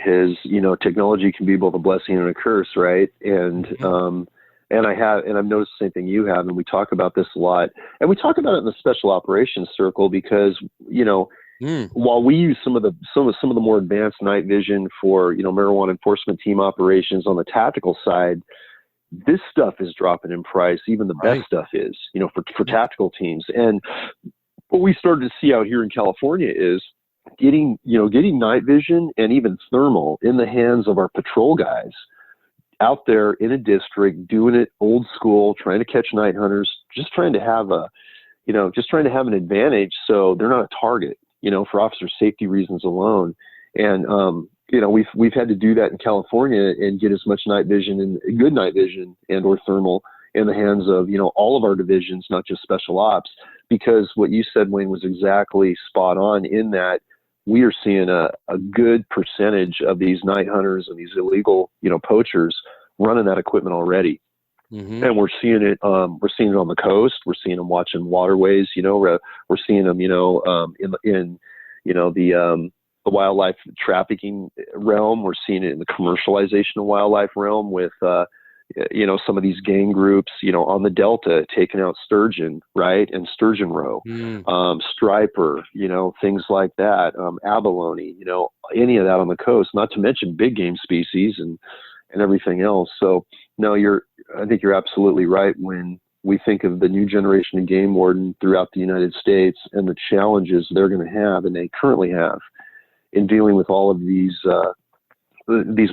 technology can be both a blessing and a curse, right? And I've noticed the same thing you have, and we talk about this a lot. And we talk about it in the special operations circle because, while we use some of the more advanced night vision for, marijuana enforcement team operations on the tactical side, this stuff is dropping in price. Even the best stuff is, for tactical teams. And what we started to see out here in California is getting night vision and even thermal in the hands of our patrol guys out there in a district, doing it old school, trying to catch night hunters, just trying to have an advantage so they're not a target, for officer safety reasons alone. And, we've had to do that in California and get as much night vision and good night vision and or thermal in the hands of, all of our divisions, not just special ops, because what you said, Wayne, was exactly spot on in that we are seeing a good percentage of these night hunters and these illegal, poachers running that equipment already. Mm-hmm. And we're seeing it on the coast. We're seeing them watching waterways, we're seeing them, in the wildlife trafficking realm. We're seeing it in the commercialization of wildlife realm with, some of these gang groups, on the Delta taking out sturgeon, right? And sturgeon roe, striper, things like that, abalone, any of that on the coast, not to mention big game species and everything else. So no, I think you're absolutely right when we think of the new generation of game warden throughout the United States and the challenges they're going to have, and they currently have, in dealing with all of these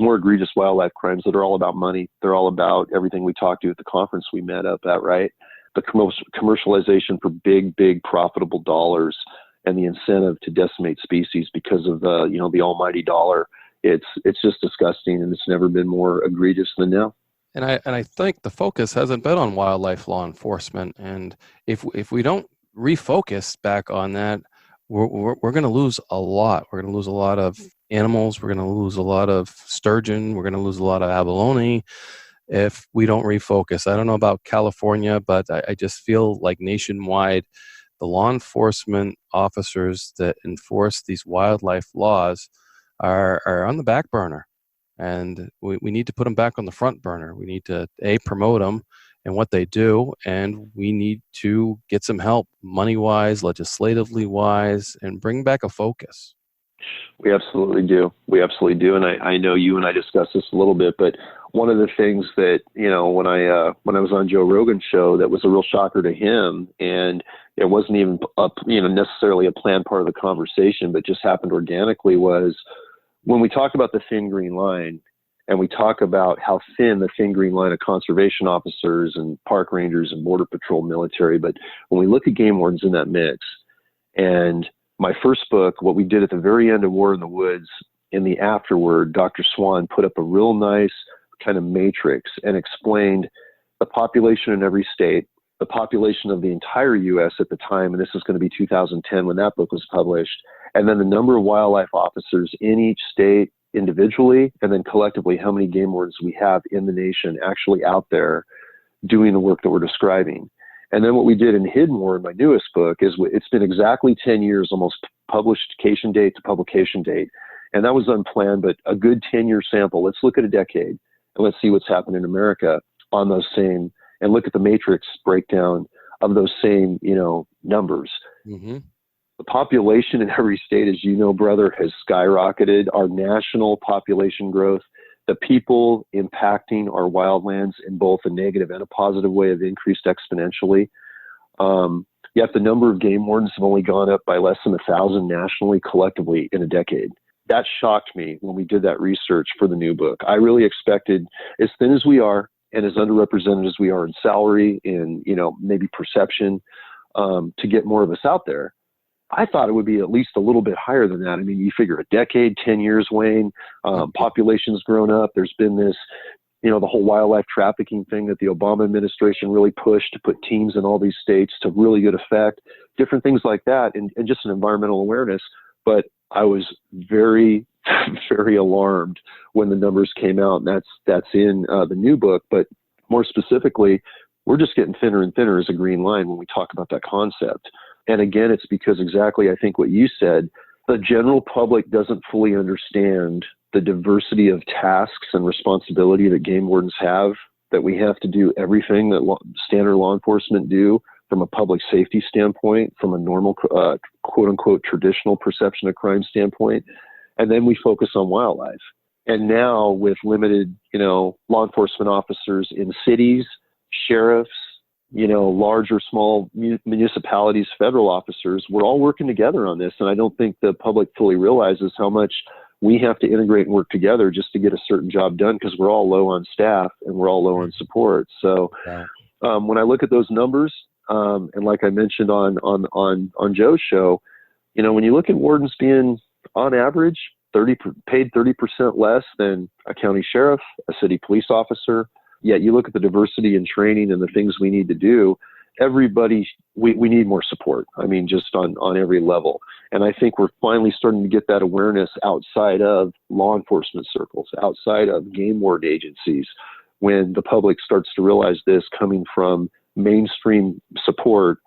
more egregious wildlife crimes that are all about money. They're all about everything we talked to at the conference we met up at, right? The commercialization for big, big profitable dollars and the incentive to decimate species because of the almighty dollar. It's just disgusting, and it's never been more egregious than now. And I think the focus hasn't been on wildlife law enforcement. And if we don't refocus back on that, we're going to lose a lot. We're going to lose a lot of animals. We're going to lose a lot of sturgeon. We're going to lose a lot of abalone if we don't refocus. I don't know about California, but I just feel like nationwide, the law enforcement officers that enforce these wildlife laws are on the back burner. And we need to put them back on the front burner. We need to, promote them and what they do, and we need to get some help money-wise, legislatively-wise, and bring back a focus. We absolutely do. And I know you and I discussed this a little bit, but one of the things that, when I was on Joe Rogan's show, that was a real shocker to him, and it wasn't even necessarily a planned part of the conversation, but just happened organically, was when we talk about the thin green line, and we talk about how thin the thin green line of conservation officers and park rangers and border patrol military, but when we look at game wardens in that mix, and my first book, what we did at the very end of War in the Woods, in the afterword, Dr. Swan put up a real nice kind of matrix and explained the population in every state, the population of the entire U.S. at the time, and this is going to be 2010 when that book was published, and then the number of wildlife officers in each state individually, and then collectively how many game wardens we have in the nation actually out there doing the work that we're describing. And then what we did in Hidden War, in my newest book, is it's been exactly 10 years, almost publication date to publication date. And that was unplanned, but a good 10-year sample. Let's look at a decade and let's see what's happened in America on those same, and look at the matrix breakdown of those same, numbers. Mm-hmm. The population in every state, as you know, brother, has skyrocketed. Our national population growth, the people impacting our wildlands in both a negative and a positive way have increased exponentially. Yet the number of game wardens have only gone up by less than 1,000 nationally collectively in a decade. That shocked me when we did that research for the new book. I really expected, as thin as we are and as underrepresented as we are in salary, in maybe perception, to get more of us out there. I thought it would be at least a little bit higher than that. I mean, you figure a decade, 10 years, Wayne, population's grown up. There's been this, the whole wildlife trafficking thing that the Obama administration really pushed to put teams in all these states to really good effect, different things like that, and just an environmental awareness. But I was very, very alarmed when the numbers came out, and that's in the new book. But more specifically, we're just getting thinner and thinner as a green line when we talk about that concept. And again, it's because exactly, I think what you said, the general public doesn't fully understand the diversity of tasks and responsibility that game wardens have, that we have to do everything that standard law enforcement do from a public safety standpoint, from a normal, quote unquote, traditional perception of crime standpoint. And then we focus on wildlife. And now with limited, law enforcement officers in cities, sheriffs, large or small municipalities, federal officers, we're all working together on this. And I don't think the public fully realizes how much we have to integrate and work together just to get a certain job done, because we're all low on staff and we're all low on support. So when I look at those numbers, and like I mentioned on Joe's show, when you look at wardens being on average paid 30% less than a county sheriff, a city police officer, yet you look at the diversity and training and the things we need to do, everybody, we need more support. I mean, just on every level. And I think we're finally starting to get that awareness outside of law enforcement circles, outside of game ward agencies, when the public starts to realize this coming from mainstream support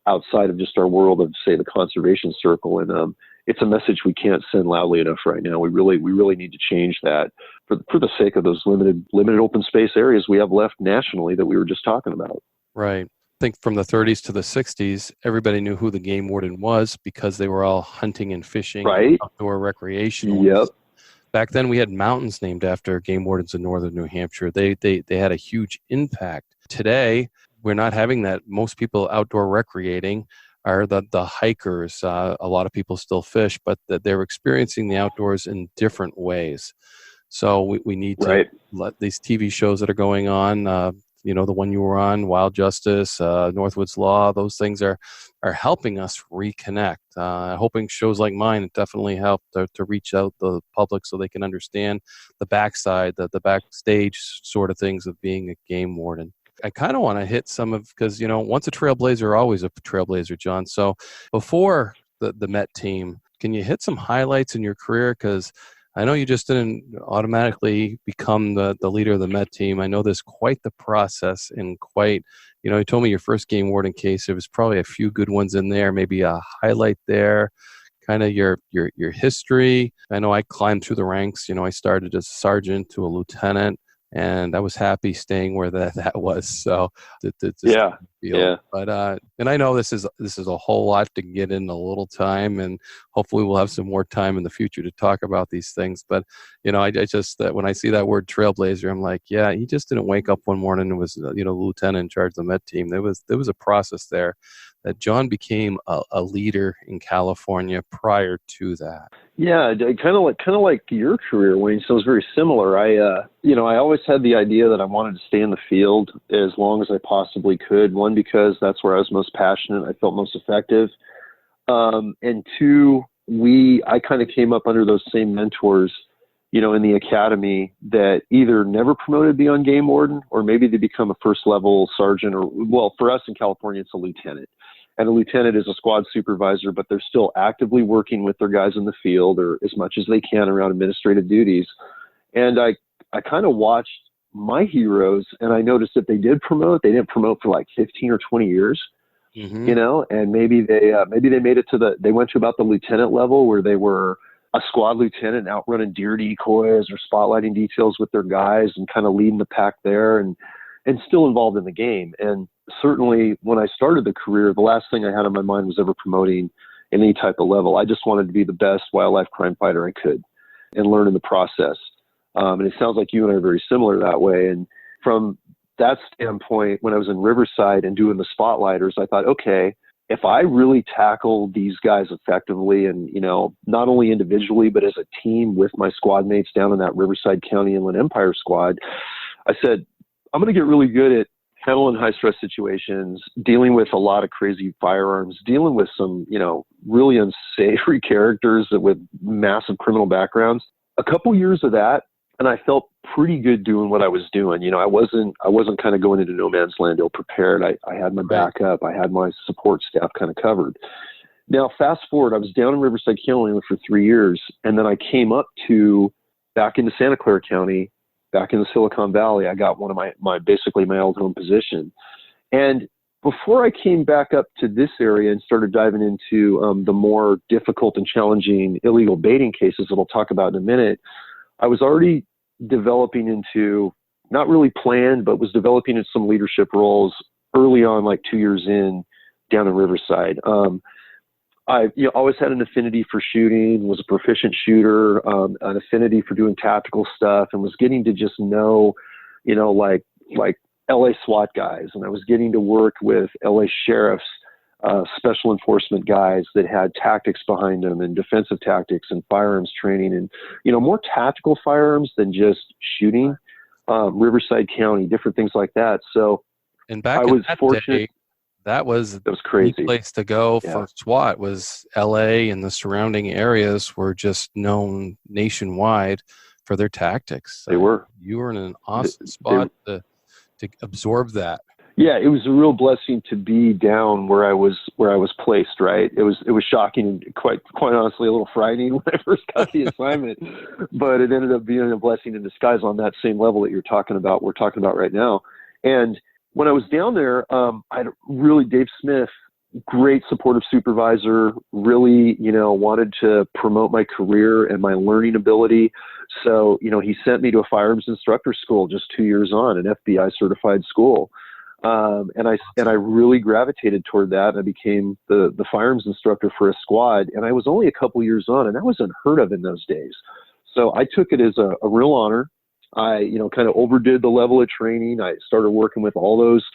outside of just our world of, say, the conservation circle. And it's a message we can't send loudly enough right now. We really need to change that for the sake of those limited open space areas we have left nationally that we were just talking about. Right. I think from the 30s to the 60s, everybody knew who the game warden was because they were all hunting and fishing, right? Outdoor recreational. Yep. Back then, we had mountains named after game wardens in northern New Hampshire. They had a huge impact. Today, we're not having that. Most people outdoor recreating are the hikers. A lot of people still fish, but they're experiencing the outdoors in different ways. So we need to let these TV shows that are going on, the one you were on, Wild Justice, Northwoods Law, those things are helping us reconnect. Hoping shows like mine definitely help to reach out to the public so they can understand the backside, the backstage sort of things of being a game warden. I kind of want to hit some of, because, once a trailblazer, always a trailblazer, John. So before the Met team, can you hit some highlights in your career? Because I know you just didn't automatically become the leader of the Met team. I know there's quite the process and quite, you told me your first game warden case, there was probably a few good ones in there, maybe a highlight there, kind of your history. I know I climbed through the ranks. I started as a sergeant to a lieutenant. And I was happy staying where that was. So, yeah. But and I know this is a whole lot to get in a little time, and hopefully we'll have some more time in the future to talk about these things. But I just when I see that word trailblazer, I'm like, yeah, he just didn't wake up one morning and was lieutenant in charge of the Met team. There was a process there that John became a leader in California prior to that. Yeah, kind of like your career, Wayne. So it was very similar. I always had the idea that I wanted to stay in the field as long as I possibly could. One, because that's where I was most passionate, I felt most effective, and two, I kind of came up under those same mentors in the academy that either never promoted beyond game warden, or maybe they become a first level sergeant, or, well, for us in California, it's a lieutenant. And a lieutenant is a squad supervisor, but they're still actively working with their guys in the field, or as much as they can around administrative duties. And I kind of watched my heroes, and I noticed that they didn't promote for like 15 or 20 years, and maybe they made it they went to about the lieutenant level, where they were a squad lieutenant out running deer decoys or spotlighting details with their guys and kind of leading the pack there, and still involved in the game. And certainly when I started the career, the last thing I had on my mind was ever promoting in any type of level. I just wanted to be the best wildlife crime fighter I could and learn in the process. And it sounds like you and I are very similar that way. And from that standpoint, when I was in Riverside and doing the spotlighters, I thought, okay, if I really tackle these guys effectively, and, not only individually, but as a team with my squad mates down in that Riverside County Inland Empire squad, I said, I'm going to get really good at handling high stress situations, dealing with a lot of crazy firearms, dealing with some, really unsavory characters with massive criminal backgrounds. A couple years of that, and I felt pretty good doing what I was doing. I wasn't kind of going into no man's land ill prepared. I had my backup. I had my support staff kind of covered. Now, fast forward, I was down in Riverside County for 3 years, and then I came up back into Santa Clara County, back in the Silicon Valley. I got one of my old home position. And before I came back up to this area and started diving into the more difficult and challenging illegal baiting cases that I'll talk about in a minute, I was already developing into, not really planned, but was developing into some leadership roles early on, like 2 years in, down in Riverside. I always had an affinity for shooting, was a proficient shooter, an affinity for doing tactical stuff, and was getting to just know, like LA SWAT guys. And I was getting to work with LA sheriffs, special enforcement guys that had tactics behind them, and defensive tactics and firearms training, and, more tactical firearms than just shooting, Riverside County, different things like that. So and back I was fortunate. Day, that was crazy. The place to go for SWAT was LA, and the surrounding areas were just known nationwide for their tactics. They were. You were in an awesome spot to absorb that. Yeah, it was a real blessing to be down where I was placed. Right, it was shocking and quite honestly a little frightening when I first got the assignment, but it ended up being a blessing in disguise on that same level that we're talking about right now. And when I was down there, I had Dave Smith, great supportive supervisor, really, wanted to promote my career and my learning ability. So, he sent me to a firearms instructor school just 2 years on, an FBI certified school. And I really gravitated toward that. I became the firearms instructor for a squad, and I was only a couple years on, and that was unheard of in those days. So I took it as a real honor. I, kind of overdid the level of training. I started working with all those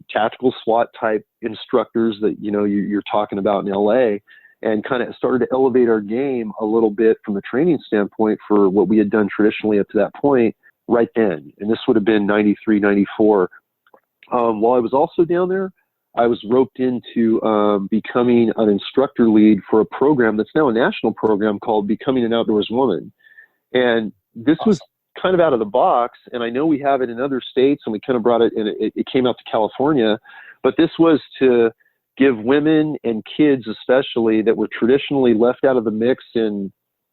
tactical SWAT type instructors that, you're talking about in LA, and kind of started to elevate our game a little bit from the training standpoint for what we had done traditionally up to that point right then. And this would have been 93, 94. While I was also down there, I was roped into becoming an instructor lead for a program that's now a national program called Becoming an Outdoors Woman. And this was kind of out of the box, and I know we have it in other states, and we kind of brought it, and it came out to California, but this was to give women and kids especially that were traditionally left out of the mix in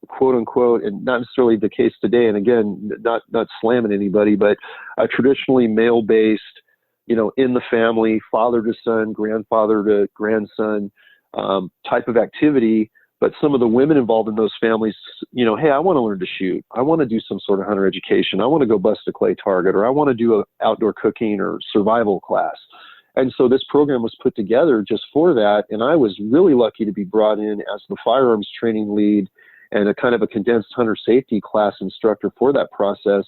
quote unquote, and not necessarily the case today, and again, not slamming anybody, but a traditionally male-based, in the family, father to son, grandfather to grandson type of activity. But some of the women involved in those families, hey, I want to learn to shoot. I want to do some sort of hunter education. I want to go bust a clay target, or I want to do an outdoor cooking or survival class. And so this program was put together just for that. And I was really lucky to be brought in as the firearms training lead and a kind of a condensed hunter safety class instructor for that process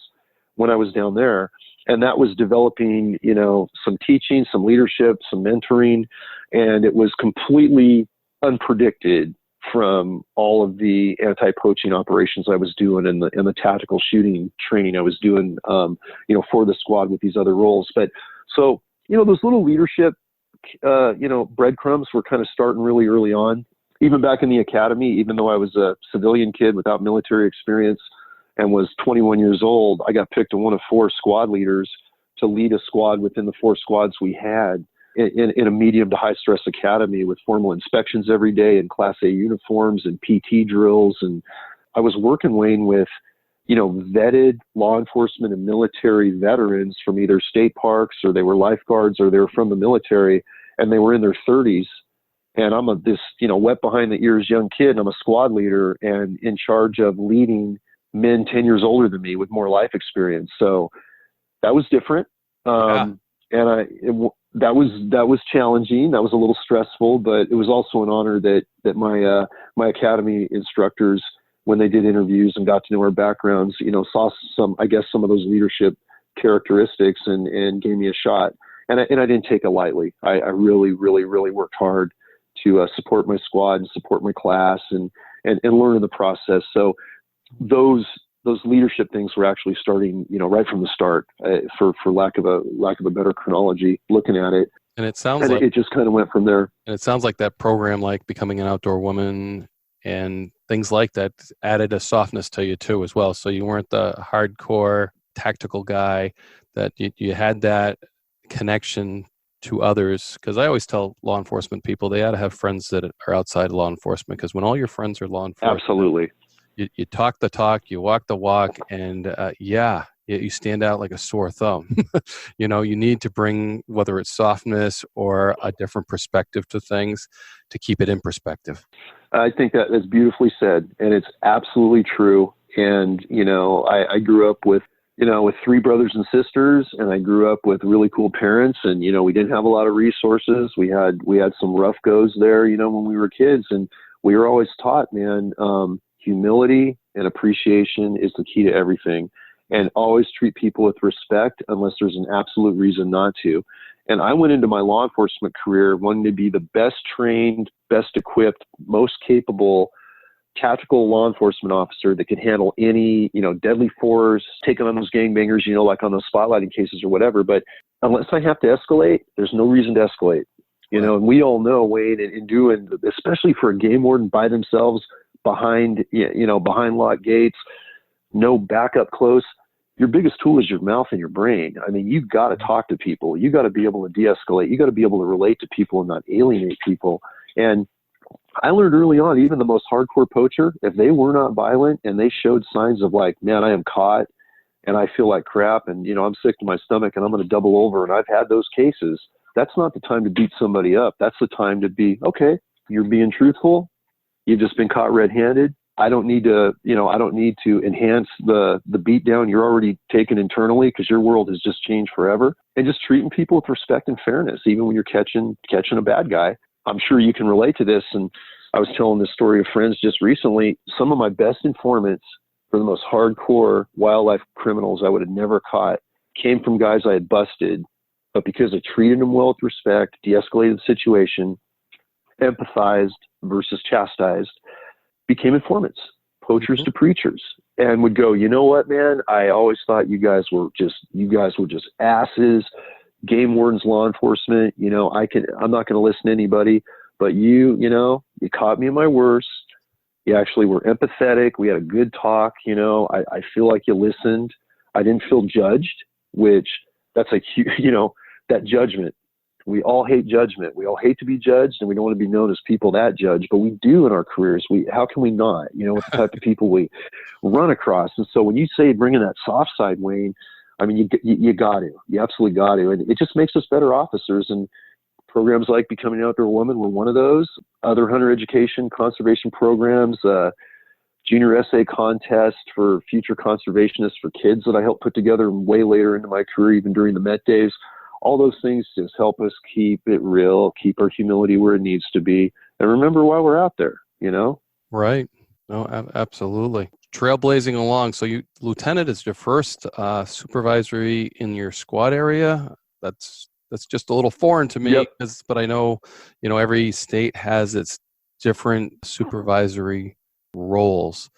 when I was down there. And that was developing, some teaching, some leadership, some mentoring, and it was completely unpredicted from all of the anti-poaching operations I was doing and the tactical shooting training I was doing, for the squad with these other roles. But so, those little leadership, breadcrumbs were kind of starting really early on, even back in the academy, even though I was a civilian kid without military experience. and was 21 years old, I got picked to one of 4 squad leaders to lead a squad within the 4 squads we had in a medium to high stress academy with formal inspections every day and Class A uniforms and PT drills. And I was working, Wayne, with, vetted law enforcement and military veterans from either state parks, or they were lifeguards, or they were from the military, and they were in their 30s. And I'm this wet behind the ears young kid, and I'm a squad leader and in charge of leading men 10 years older than me with more life experience. So that was different. And that was challenging. That was a little stressful, but it was also an honor that my academy instructors, when they did interviews and got to know our backgrounds, saw some of those leadership characteristics and gave me a shot. And I didn't take it lightly. I really, really, really worked hard to support my squad and support my class and learn in the process. So those leadership things were actually starting, right from the start, for lack of a better chronology, looking at it. And it sounds like it just kind of went from there. And it sounds like that program, like Becoming an Outdoor Woman and things like that, added a softness to you too as well. So you weren't the hardcore tactical guy, that you had that connection to others. Because I always tell law enforcement people they ought to have friends that are outside law enforcement, because when all your friends are law enforcement, absolutely, you talk the talk, you walk the walk, and you stand out like a sore thumb. You need to bring, whether it's softness or a different perspective to things, to keep it in perspective. I think that is beautifully said, and it's absolutely true. And, I grew up with 3 brothers and sisters, and I grew up with really cool parents, and, we didn't have a lot of resources. We had some rough goes there, when we were kids, and we were always taught, man, humility and appreciation is the key to everything. And always treat people with respect unless there's an absolute reason not to. And I went into my law enforcement career wanting to be the best trained, best equipped, most capable tactical law enforcement officer that could handle any, deadly force, taking on those gangbangers, like on those spotlighting cases or whatever. But unless I have to escalate, there's no reason to escalate. And we all know, Wade, in doing, especially for a game warden by themselves, behind locked gates, no backup close, your biggest tool is your mouth and your brain. I mean, you've got to talk to people. You got to be able to de-escalate. You got to be able to relate to people and not alienate people. And I learned early on, even the most hardcore poacher, if they were not violent and they showed signs of like, man, I am caught and I feel like crap and, I'm sick to my stomach and I'm going to double over, and I've had those cases, that's not the time to beat somebody up. That's the time to be, okay, you're being truthful. You've just been caught red-handed. I don't need to enhance the beat down you're already taken internally, because your world has just changed forever. And just treating people with respect and fairness, even when you're catching a bad guy. I'm sure you can relate to this. And I was telling this story of friends just recently. Some of my best informants for the most hardcore wildlife criminals I would have never caught came from guys I had busted, but because I treated them well with respect, de-escalated the situation, empathized versus chastised, became informants, poachers to preachers, and would go, you know what, man, I always thought you guys were just asses, game wardens, law enforcement, I'm not going to listen to anybody, but you caught me in my worst. You actually were empathetic. We had a good talk. I feel like you listened. I didn't feel judged, which that's that judgment. We all hate judgment. We all hate to be judged, and we don't want to be known as people that judge, but we do in our careers. How can we not? With the type of people we run across. And so when you say bringing that soft side, Wayne, I mean, you got to. You absolutely got to. And it just makes us better officers. And programs like Becoming an Outdoor Woman were one of those. Other hunter education, conservation programs, junior essay contest for future conservationists for kids that I helped put together way later into my career, even during the Met days. All those things just help us keep it real, keep our humility where it needs to be, and remember why we're out there, Right. No, absolutely. Trailblazing along. So lieutenant is your first supervisory in your squad area. That's just a little foreign to me, yep. But I know, every state has its different supervisory roles.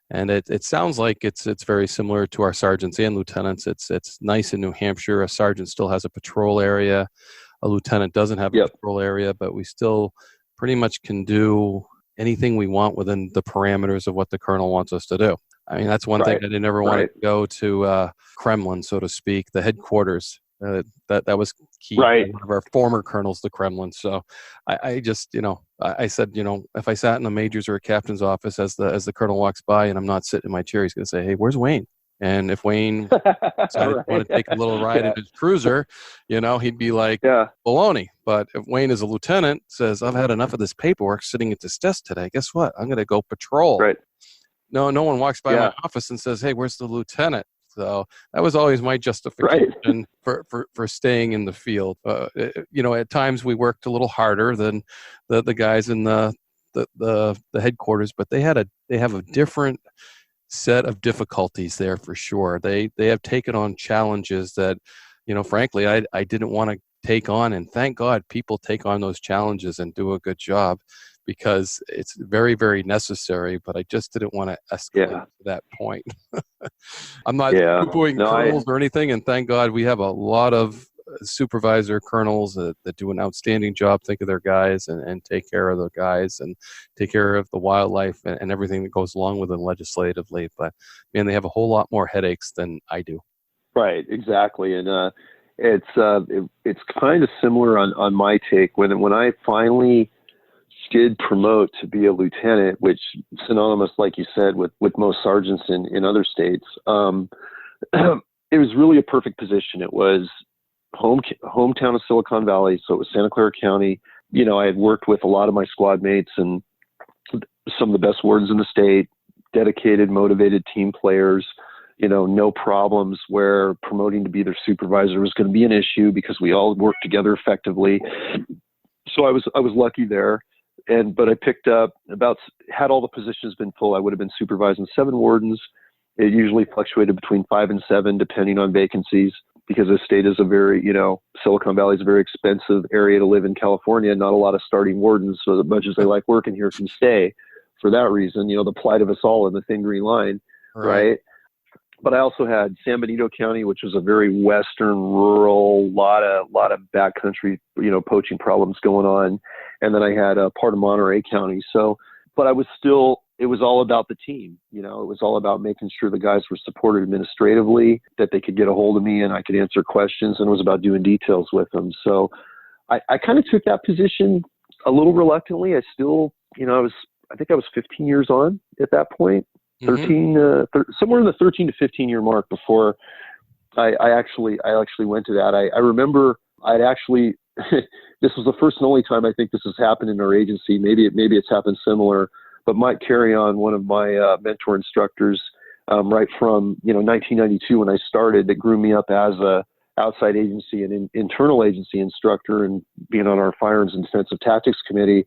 And it sounds like it's very similar to our sergeants and lieutenants. It's nice in New Hampshire. A sergeant still has a patrol area. A lieutenant doesn't have a patrol area, but we still pretty much can do anything we want within the parameters of what the colonel wants us to do. I mean, that's one thing I didn't ever want to go to Kremlin, so to speak, the headquarters. That was key. Right. One of our former colonels, the Kremlin. So I just, I said, if I sat in the major's or a captain's office as the colonel walks by and I'm not sitting in my chair, he's going to say, "Hey, where's Wayne?" And if Wayne decided to want to take a little ride in his cruiser, he'd be like, baloney. But if Wayne is a lieutenant, says, "I've had enough of this paperwork sitting at this desk today. Guess what? I'm going to go patrol." Right. No one walks by my office and says, "Hey, where's the lieutenant?" So that was always my justification for staying in the field. At times we worked a little harder than the guys in the headquarters, but they have a different set of difficulties there for sure. They have taken on challenges that, frankly, I didn't want to take on, and thank God people take on those challenges and do a good job, because it's very, very necessary, but I just didn't want to escalate to that point. I'm not poo-pooing colonels or anything, and thank God we have a lot of supervisor colonels that do an outstanding job, think of their guys and take care of the guys and take care of the wildlife and everything that goes along with it legislatively. But, man, they have a whole lot more headaches than I do. Right, exactly. And it's kind of similar on my take. When I finally did promote to be a lieutenant, which synonymous, like you said, with most sergeants in other states, it was really a perfect position. It was hometown of Silicon Valley, so it was Santa Clara County. I had worked with a lot of my squad mates and some of the best wardens in the state, dedicated, motivated team players. No problems where promoting to be their supervisor was going to be an issue because we all worked together effectively. So I was lucky there. But I picked up had all the positions been full, I would have been supervising 7 wardens. It usually fluctuated between 5 and 7, depending on vacancies, because the state is a very, Silicon Valley is a very expensive area to live in California. Not a lot of starting wardens, so as much as they like working here, can stay for that reason. The plight of us all in the thin green line, right? But I also had San Benito County, which was a very western, rural, lot of backcountry, poaching problems going on. And then I had a part of Monterey County. So, but it was all about the team. It was all about making sure the guys were supported administratively, that they could get a hold of me and I could answer questions, and it was about doing details with them. So I kind of took that position a little reluctantly. I still, I think I was 15 years on at that point. 13, somewhere in the 13 to 15 year mark before I actually went to that. I remember I'd actually, this was the first and only time I think this has happened in our agency. Maybe it's happened similar, but Mike Carrion, one of my mentor instructors, right from 1992 when I started, that grew me up as a outside agency and internal agency instructor and being on our Firearms and Defensive Tactics Committee.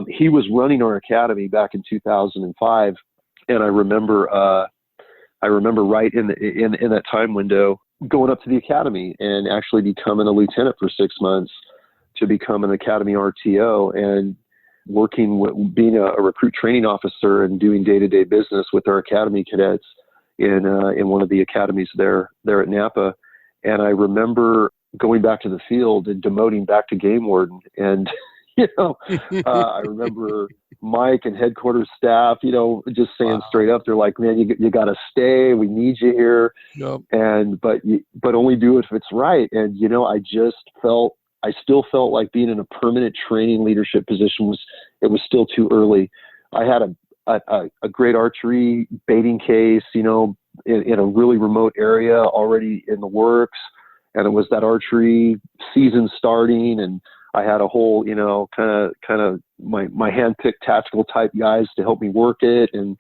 He was running our academy back in 2005. And I remember right in that time window going up to the academy and actually becoming a lieutenant for 6 months to become an academy RTO, and being a recruit training officer and doing day-to-day business with our academy cadets in one of the academies there at Napa. And I remember going back to the field and demoting back to Game Warden. And I remember Mike and headquarters staff, just saying straight up, they're like, "Man, you got to stay. We need you here." Yep. But only do it if it's right. And, I still felt like being in a permanent training leadership position was still too early. I had a great archery baiting case, in a really remote area already in the works. And it was that archery season starting, and I had a whole, kind of my hand-picked tactical type guys to help me work it. And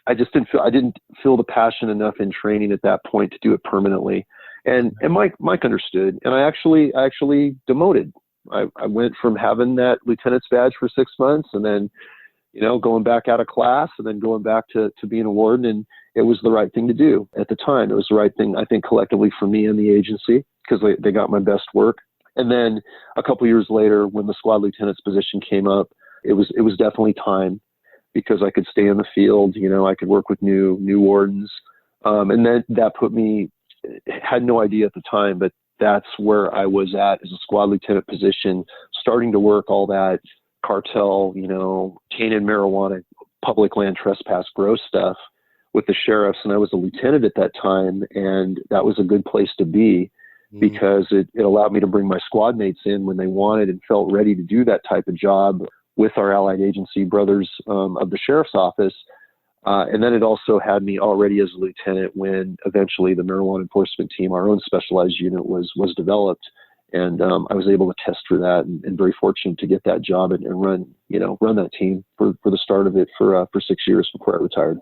I didn't feel the passion enough in training at that point to do it permanently. And Mike understood. And I actually demoted. I went from having that lieutenant's badge for 6 months and then, going back out of class and then going back to being a warden. And it was the right thing to do at the time. It was the right thing, I think, collectively for me and the agency, because they got my best work. And then a couple of years later, when the squad lieutenant's position came up, it was definitely time, because I could stay in the field. I could work with new wardens. And then that put me, had no idea at the time, but that's where I was at as a squad lieutenant position, starting to work all that cartel, cane and marijuana, public land trespass, gross stuff with the sheriffs, and I was a lieutenant at that time, and that was a good place to be because it allowed me to bring my squad mates in when they wanted and felt ready to do that type of job with our allied agency brothers of the sheriff's office. And then it also had me already as a lieutenant when eventually the marijuana enforcement team, our own specialized unit, was developed. And I was able to test for that, and very fortunate to get that job and run that team for the start of it for 6 years before I retired.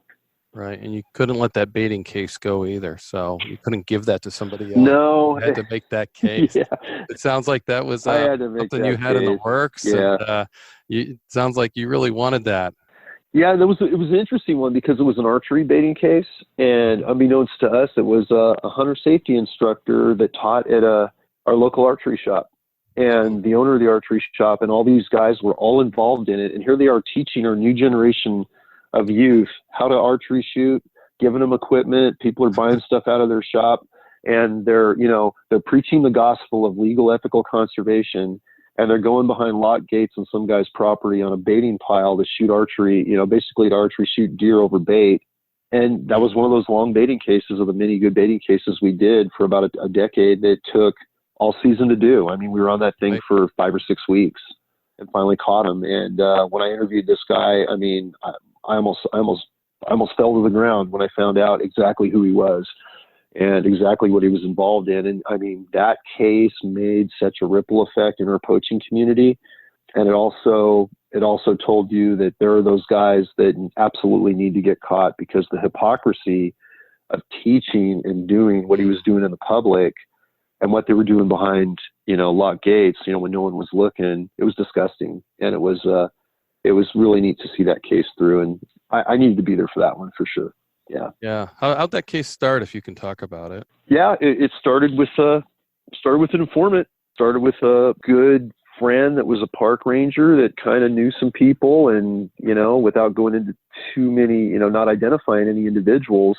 Right, and you couldn't let that baiting case go either, so you couldn't give that to somebody else. No. You had to make that case. Yeah. It sounds like that was I had to make something that you had in the case. works. Yeah. And, it sounds like you really wanted that. Yeah, it was an interesting one because it was an archery baiting case, and unbeknownst to us, it was a hunter safety instructor that taught at our local archery shop. And the owner of the archery shop and all these guys were all involved in it. And here they are teaching our new generation of youth how to archery shoot, giving them equipment. People are buying stuff out of their shop, and they're preaching the gospel of legal, ethical conservation. And they're going behind locked gates on some guy's property on a baiting pile to shoot archery, basically to archery shoot deer over bait. And that was one of those long baiting cases of the many good baiting cases we did for about a decade that took all season to do. I mean, we were on that thing for 5 or 6 weeks and finally caught him. And when I interviewed this guy, I mean, I almost fell to the ground when I found out exactly who he was and exactly what he was involved in. And I mean, that case made such a ripple effect in our poaching community. And it also told you that there are those guys that absolutely need to get caught, because the hypocrisy of teaching and doing what he was doing in the public and what they were doing behind, locked gates, when no one was looking, it was disgusting. And it was really neat to see that case through. And I needed to be there for that one for sure. Yeah. Yeah. How'd that case start, if you can talk about it? Yeah. It started with an informant, started with a good friend that was a park ranger that kind of knew some people, and, without going into too many, not identifying any individuals,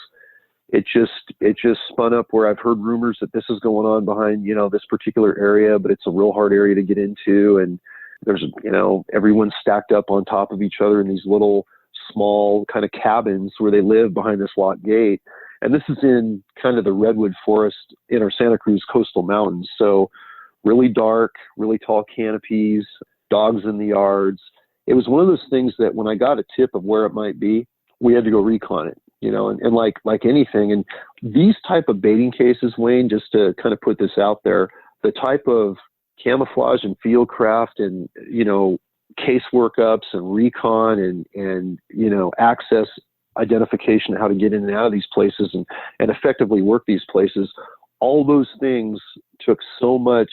it just spun up where I've heard rumors that this is going on behind, this particular area, but it's a real hard area to get into. And there's, everyone's stacked up on top of each other in these little small kind of cabins where they live behind this locked gate. And this is in kind of the redwood forest in our Santa Cruz coastal mountains. So really dark, really tall canopies, dogs in the yards. It was one of those things that when I got a tip of where it might be, we had to go recon it. And like anything, and these type of baiting cases, Wayne, just to kind of put this out there, the type of camouflage and field craft and, case workups and recon and access identification, how to get in and out of these places and effectively work these places, all those things took so much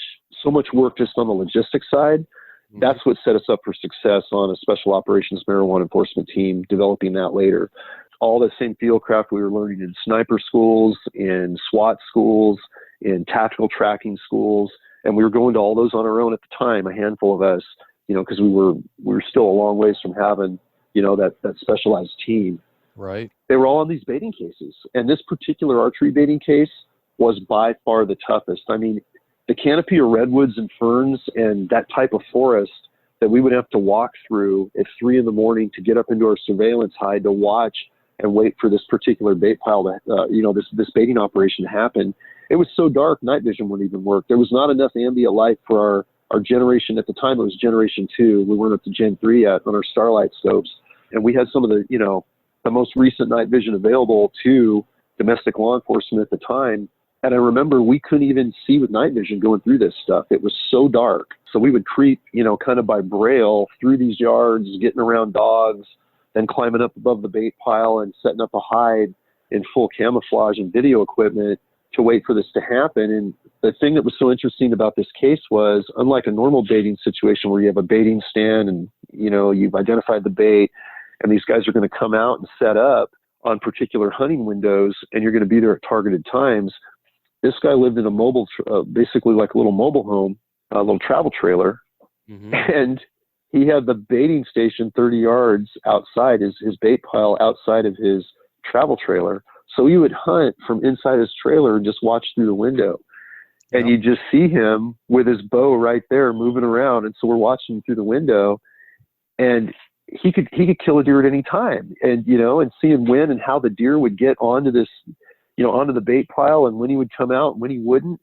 work just on the logistics side. Mm-hmm. That's what set us up for success on a special operations marijuana enforcement team, developing that later. All the same field craft we were learning in sniper schools, in SWAT schools, in tactical tracking schools. And we were going to all those on our own at the time, a handful of us, because we were still a long ways from having, that specialized team. Right. They were all on these baiting cases. And this particular archery baiting case was by far the toughest. I mean, the canopy of redwoods and ferns and that type of forest that we would have to walk through at 3 a.m. to get up into our surveillance hide to watch and wait for this particular bait pile to, this baiting operation to happen. It was so dark, night vision wouldn't even work. There was not enough ambient light for our generation. At the time, it was generation 2. We weren't up to gen 3 yet on our starlight scopes. And we had some of the, the most recent night vision available to domestic law enforcement at the time. And I remember we couldn't even see with night vision going through this stuff. It was so dark. So we would creep, kind of by braille through these yards, getting around dogs, then climbing up above the bait pile and setting up a hide in full camouflage and video equipment to wait for this to happen. And the thing that was so interesting about this case was, unlike a normal baiting situation where you have a baiting stand and, you've identified the bait and these guys are going to come out and set up on particular hunting windows and you're going to be there at targeted times. This guy lived in a mobile, basically like a little mobile home, a little travel trailer. Mm-hmm. And he had the baiting station 30 yards outside his bait pile outside of his travel trailer. So he would hunt from inside his trailer and just watch through the window. And you just see him with his bow right there moving around. And so we're watching through the window. And he could kill a deer at any time, and and seeing when and how the deer would get onto this, onto the bait pile, and when he would come out and when he wouldn't.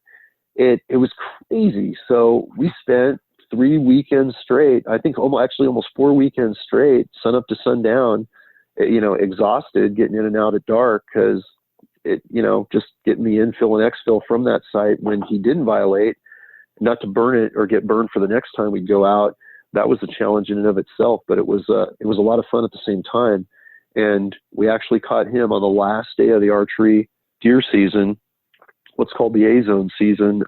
It was crazy. So we spent 3 weekends straight, I think almost 4 weekends straight, sun up to sundown, exhausted, getting in and out at dark, because just getting the infill and exfill from that site when he didn't violate, not to burn it or get burned for the next time we'd go out. That was a challenge in and of itself, but it was a lot of fun at the same time. And we actually caught him on the last day of the archery deer season, what's called the A-zone season,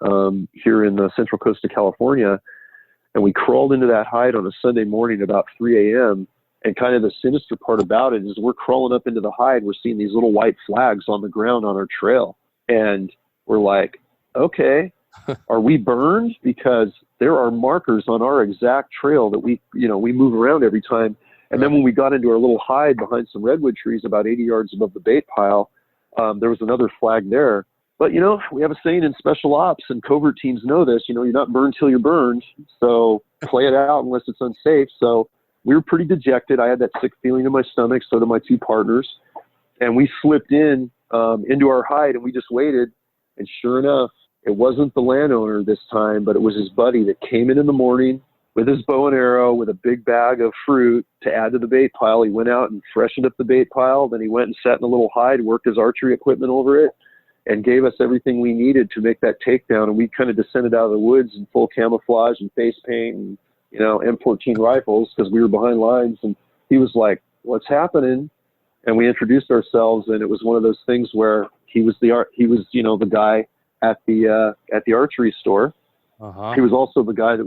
here in the central coast of California. And we crawled into that hide on a Sunday morning about 3 a.m. And kind of the sinister part about it is we're crawling up into the hide. We're seeing these little white flags on the ground on our trail. And we're like, okay, are we burned? Because there are markers on our exact trail that we move around every time. And then when we got into our little hide behind some redwood trees about 80 yards above the bait pile, there was another flag there. But, we have a saying in special ops, and covert teams know this, you're not burned till you're burned. So play it out unless it's unsafe. So we were pretty dejected. I had that sick feeling in my stomach. So did my two partners. And we slipped into our hide, and we just waited. And sure enough, it wasn't the landowner this time, but it was his buddy that came in the morning with his bow and arrow with a big bag of fruit to add to the bait pile. He went out and freshened up the bait pile. Then he went and sat in a little hide, worked his archery equipment over it, and gave us everything we needed to make that takedown. And we kind of descended out of the woods in full camouflage and face paint and, M14 rifles, because we were behind lines. And he was like, "What's happening?" And we introduced ourselves, and it was one of those things where he was the guy at the archery store. Uh-huh. He was also the guy that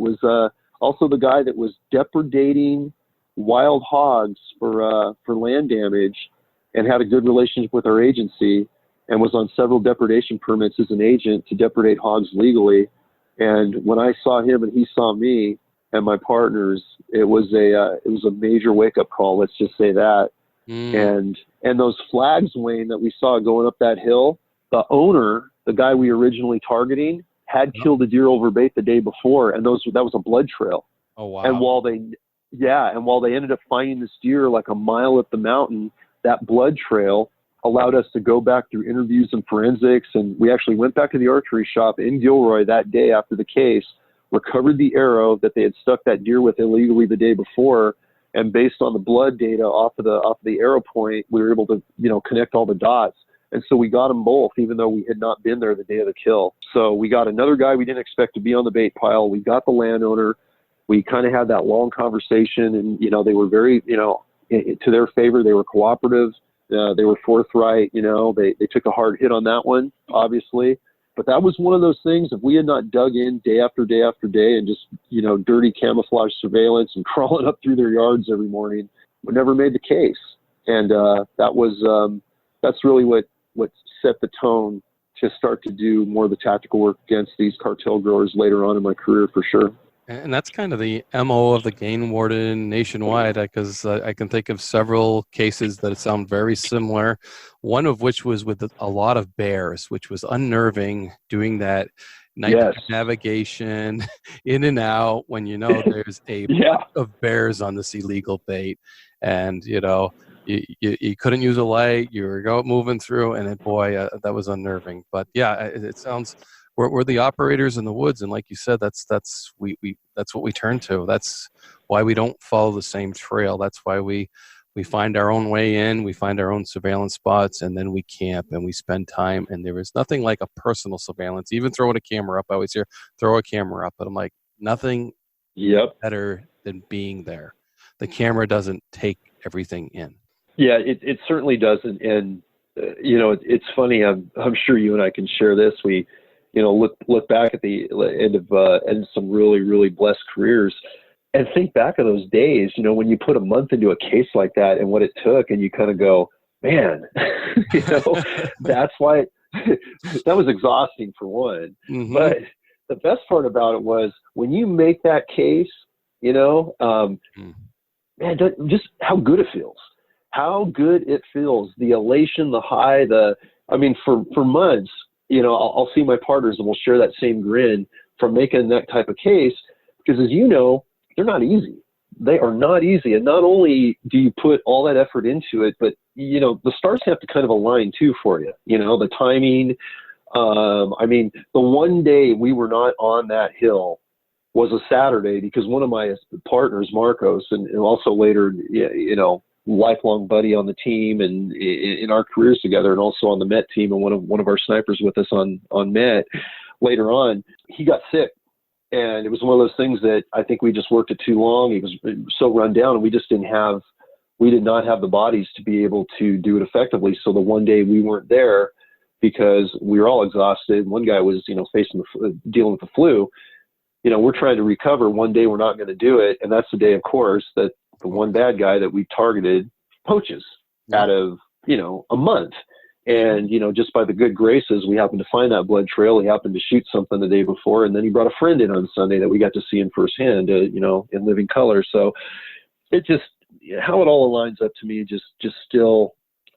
was depredating wild hogs for land damage, and had a good relationship with our agency, and was on several depredation permits as an agent to depredate hogs legally. And when I saw him and he saw me and my partners, it was a major wake up call. Let's just say that. And those flags, Wayne, that we saw going up that hill, the owner, the guy we originally targeting, had killed a deer over bait the day before, and that was a blood trail. Oh wow! And while they ended up finding this deer like a mile up the mountain, that blood trail allowed us to go back through interviews and forensics. And we actually went back to the archery shop in Gilroy that day after the case, recovered the arrow that they had stuck that deer with illegally the day before. And based on the blood data off of the arrow point, we were able to, connect all the dots. And so we got them both, even though we had not been there the day of the kill. So we got another guy we didn't expect to be on the bait pile. We got the landowner. We kind of had that long conversation, and, they were very, to their favor, they were cooperative. They were forthright. They took a hard hit on that one, obviously. But that was one of those things, if we had not dug in day after day after day and just, dirty camouflage surveillance and crawling up through their yards every morning, we never made the case. And that's really what set the tone to start to do more of the tactical work against these cartel growers later on in my career, for sure. And that's kind of the MO of the Game Warden nationwide, because I can think of several cases that sound very similar, one of which was with a lot of bears, which was unnerving, doing that night navigation in and out when there's a bunch of bears on this illegal bait. And, you couldn't use a light, you were moving through, and that was unnerving. But yeah, it sounds... We're the operators in the woods, and like you said, that's what we turn to. That's why we don't follow the same trail. That's why we find our own way in, we find our own surveillance spots, and then we camp and we spend time. And there is nothing like a personal surveillance. Even throwing a camera up, I always hear throw a camera up, but I'm like, nothing better than being there. The camera doesn't take everything in. Yeah, it certainly doesn't. And it's funny. I'm sure you and I can share this. We look back at the end of some really, really blessed careers and think back of those days, when you put a month into a case like that and what it took, and you kind of go, man, that's why that was exhausting for one. Mm-hmm. But the best part about it was when you make that case, man, just how good it feels. How good it feels. The elation, the high, for months, I'll see my partners and we'll share that same grin from making that type of case, because as you know, they're not easy. they are not easy. And not only do you put all that effort into it, but, the stars have to kind of align too for you, the timing. The one day we were not on that hill was a Saturday because one of my partners, Marcos, and also later, lifelong buddy on the team and in our careers together, and also on the Met team, and one of our snipers with us on Met later on, he got sick. And it was one of those things that I think we just worked it too long. He was so run down, and we did not have the bodies to be able to do it effectively. So the one day we weren't there because we were all exhausted. One guy was, dealing with the flu. We're trying to recover. One day we're not going to do it. And that's the day, of course, that the one bad guy that we targeted poaches out of, a month. And, just by the good graces, we happened to find that blood trail. He happened to shoot something the day before, and then he brought a friend in on Sunday that we got to see in firsthand, in living color. So it just, how it all aligns up to me just still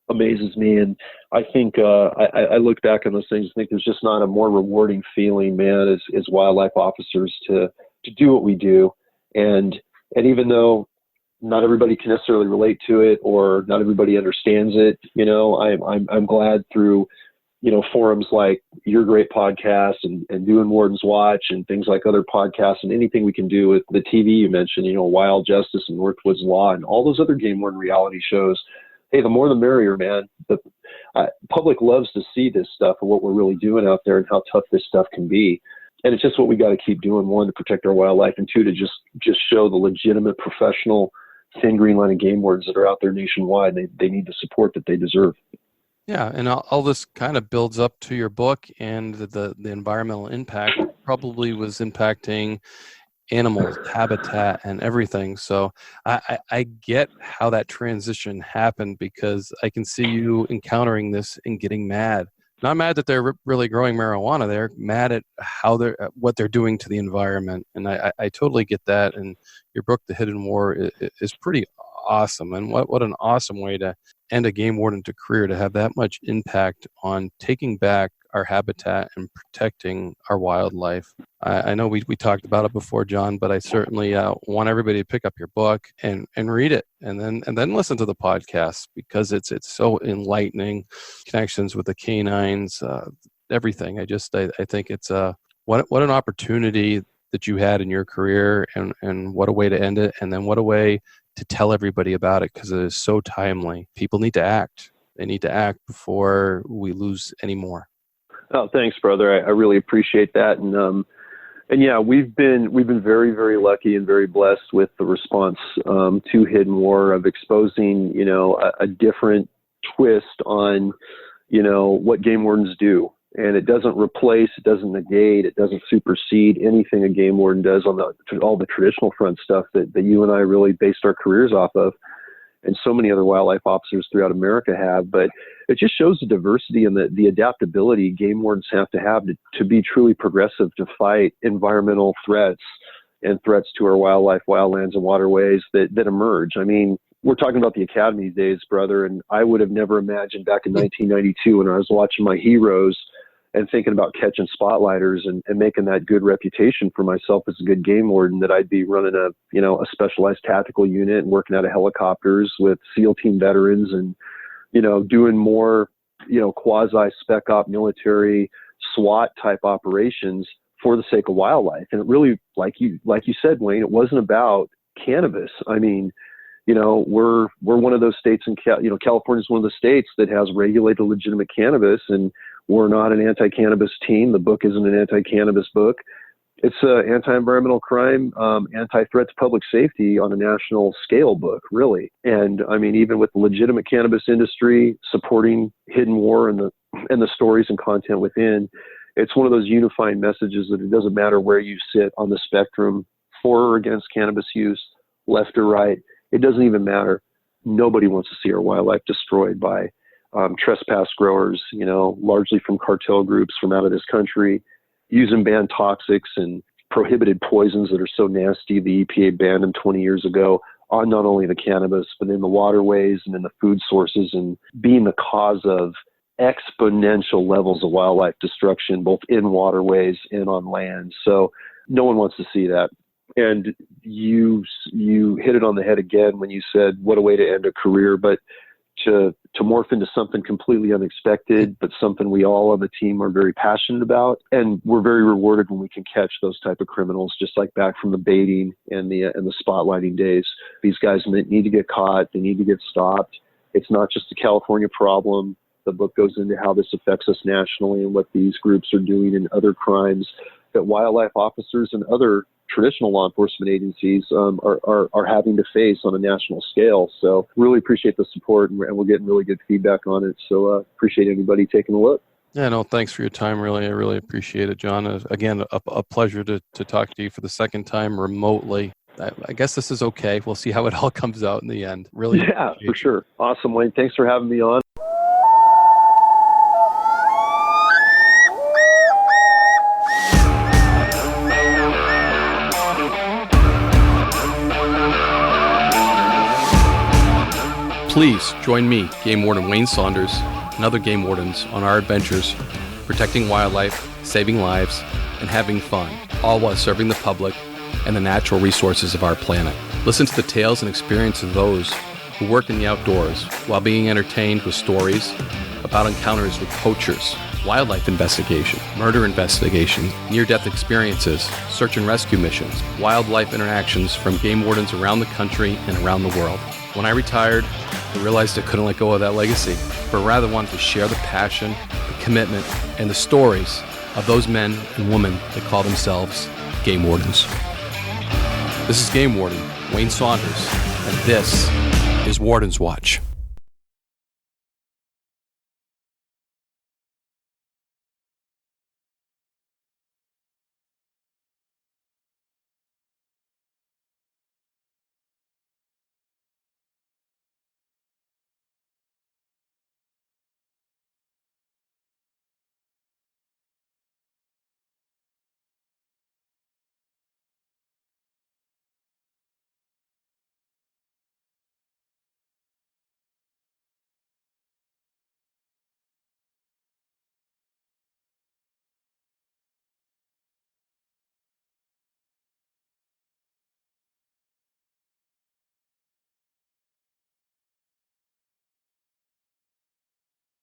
amazes me. And I think I look back on those things and think there's just not a more rewarding feeling, man, as wildlife officers to do what we do. And even though not everybody can necessarily relate to it, or not everybody understands it, I'm glad through, forums like your great podcast and doing Warden's Watch and things like other podcasts and anything we can do with the TV you mentioned, Wild Justice and Northwoods Law and all those other Game Warden reality shows. Hey, the more the merrier, man. The public loves to see this stuff and what we're really doing out there and how tough this stuff can be. And it's just what we got to keep doing. One, to protect our wildlife, and two, to just show the legitimate professional thin green line of game wardens that are out there nationwide. They need the support that they deserve. Yeah, and all this kind of builds up to your book, and the environmental impact probably was impacting animals, habitat, and everything. So I get how that transition happened, because I can see you encountering this and getting mad. Not mad that they're really growing marijuana. They're mad at what they're doing to the environment. And I totally get that. And your book, The Hidden War, is pretty awesome. And what an awesome way to end a game warden to career, to have that much impact on taking back our habitat and protecting our wildlife. I know we talked about it before, John, but I certainly want everybody to pick up your book and read it, and then listen to the podcast, because it's so enlightening. Connections with the canines, everything. I think it's what an opportunity that you had in your career, and what a way to end it, and then what a way to tell everybody about it, because it is so timely. People need to act. They need to act before we lose any more. Oh, thanks, brother. I really appreciate that. And yeah, we've been very, very lucky and very blessed with the response to Hidden War, of exposing, a different twist on, what game wardens do. And it doesn't replace, it doesn't negate, it doesn't supersede anything a game warden does on all the traditional front stuff that you and I really based our careers off of, and so many other wildlife officers throughout America have. But it just shows the diversity and the adaptability game wardens have to be truly progressive, to fight environmental threats and threats to our wildlife, wildlands, and waterways that emerge. I mean, we're talking about the Academy days, brother, and I would have never imagined back in 1992 when I was watching my heroes and thinking about catching spotlighters and making that good reputation for myself as a good game warden, that I'd be running a specialized tactical unit and working out of helicopters with SEAL team veterans and, doing more, quasi spec op military SWAT type operations for the sake of wildlife. And it really, like you said, Wayne, it wasn't about cannabis. I mean, we're one of those states California is one of the states that has regulated legitimate cannabis, and we're not an anti-cannabis team. The book isn't an anti-cannabis book. It's an anti-environmental crime, anti-threat to public safety on a national scale book, really. And I mean, even with the legitimate cannabis industry supporting Hidden War and the stories and content within, it's one of those unifying messages that it doesn't matter where you sit on the spectrum, for or against cannabis use, left or right. It doesn't even matter. Nobody wants to see our wildlife destroyed by trespass growers, largely from cartel groups from out of this country, using banned toxics and prohibited poisons that are so nasty the EPA banned them 20 years ago on not only the cannabis, but in the waterways and in the food sources, and being the cause of exponential levels of wildlife destruction, both in waterways and on land. So no one wants to see that. And you hit it on the head again when you said, what a way to end a career, but to morph into something completely unexpected, but something we all on the team are very passionate about. And we're very rewarded when we can catch those type of criminals, just like back from the baiting and the spotlighting days. These guys need to get caught. They need to get stopped. It's not just a California problem. The book goes into how this affects us nationally and what these groups are doing in other crimes that wildlife officers and other traditional law enforcement agencies are having to face on a national scale. So really appreciate the support, and we're getting really good feedback on it. So appreciate anybody taking a look. Yeah, no, thanks for your time. I really appreciate it, John. Again, a pleasure to talk to you for the second time remotely. I guess this is okay. We'll see how it all comes out in the end. Really? Yeah, for sure. Awesome, Wayne. Thanks for having me on. Please join me, Game Warden Wayne Saunders, and other Game Wardens on our adventures, protecting wildlife, saving lives, and having fun, all while serving the public and the natural resources of our planet. Listen to the tales and experiences of those who work in the outdoors while being entertained with stories about encounters with poachers, wildlife investigation, murder investigation, near-death experiences, search and rescue missions, wildlife interactions from game wardens around the country and around the world. When I retired, I realized I couldn't let go of that legacy, but rather wanted to share the passion, the commitment, and the stories of those men and women that call themselves game wardens. This is Game Warden Wayne Saunders, and this is Warden's Watch.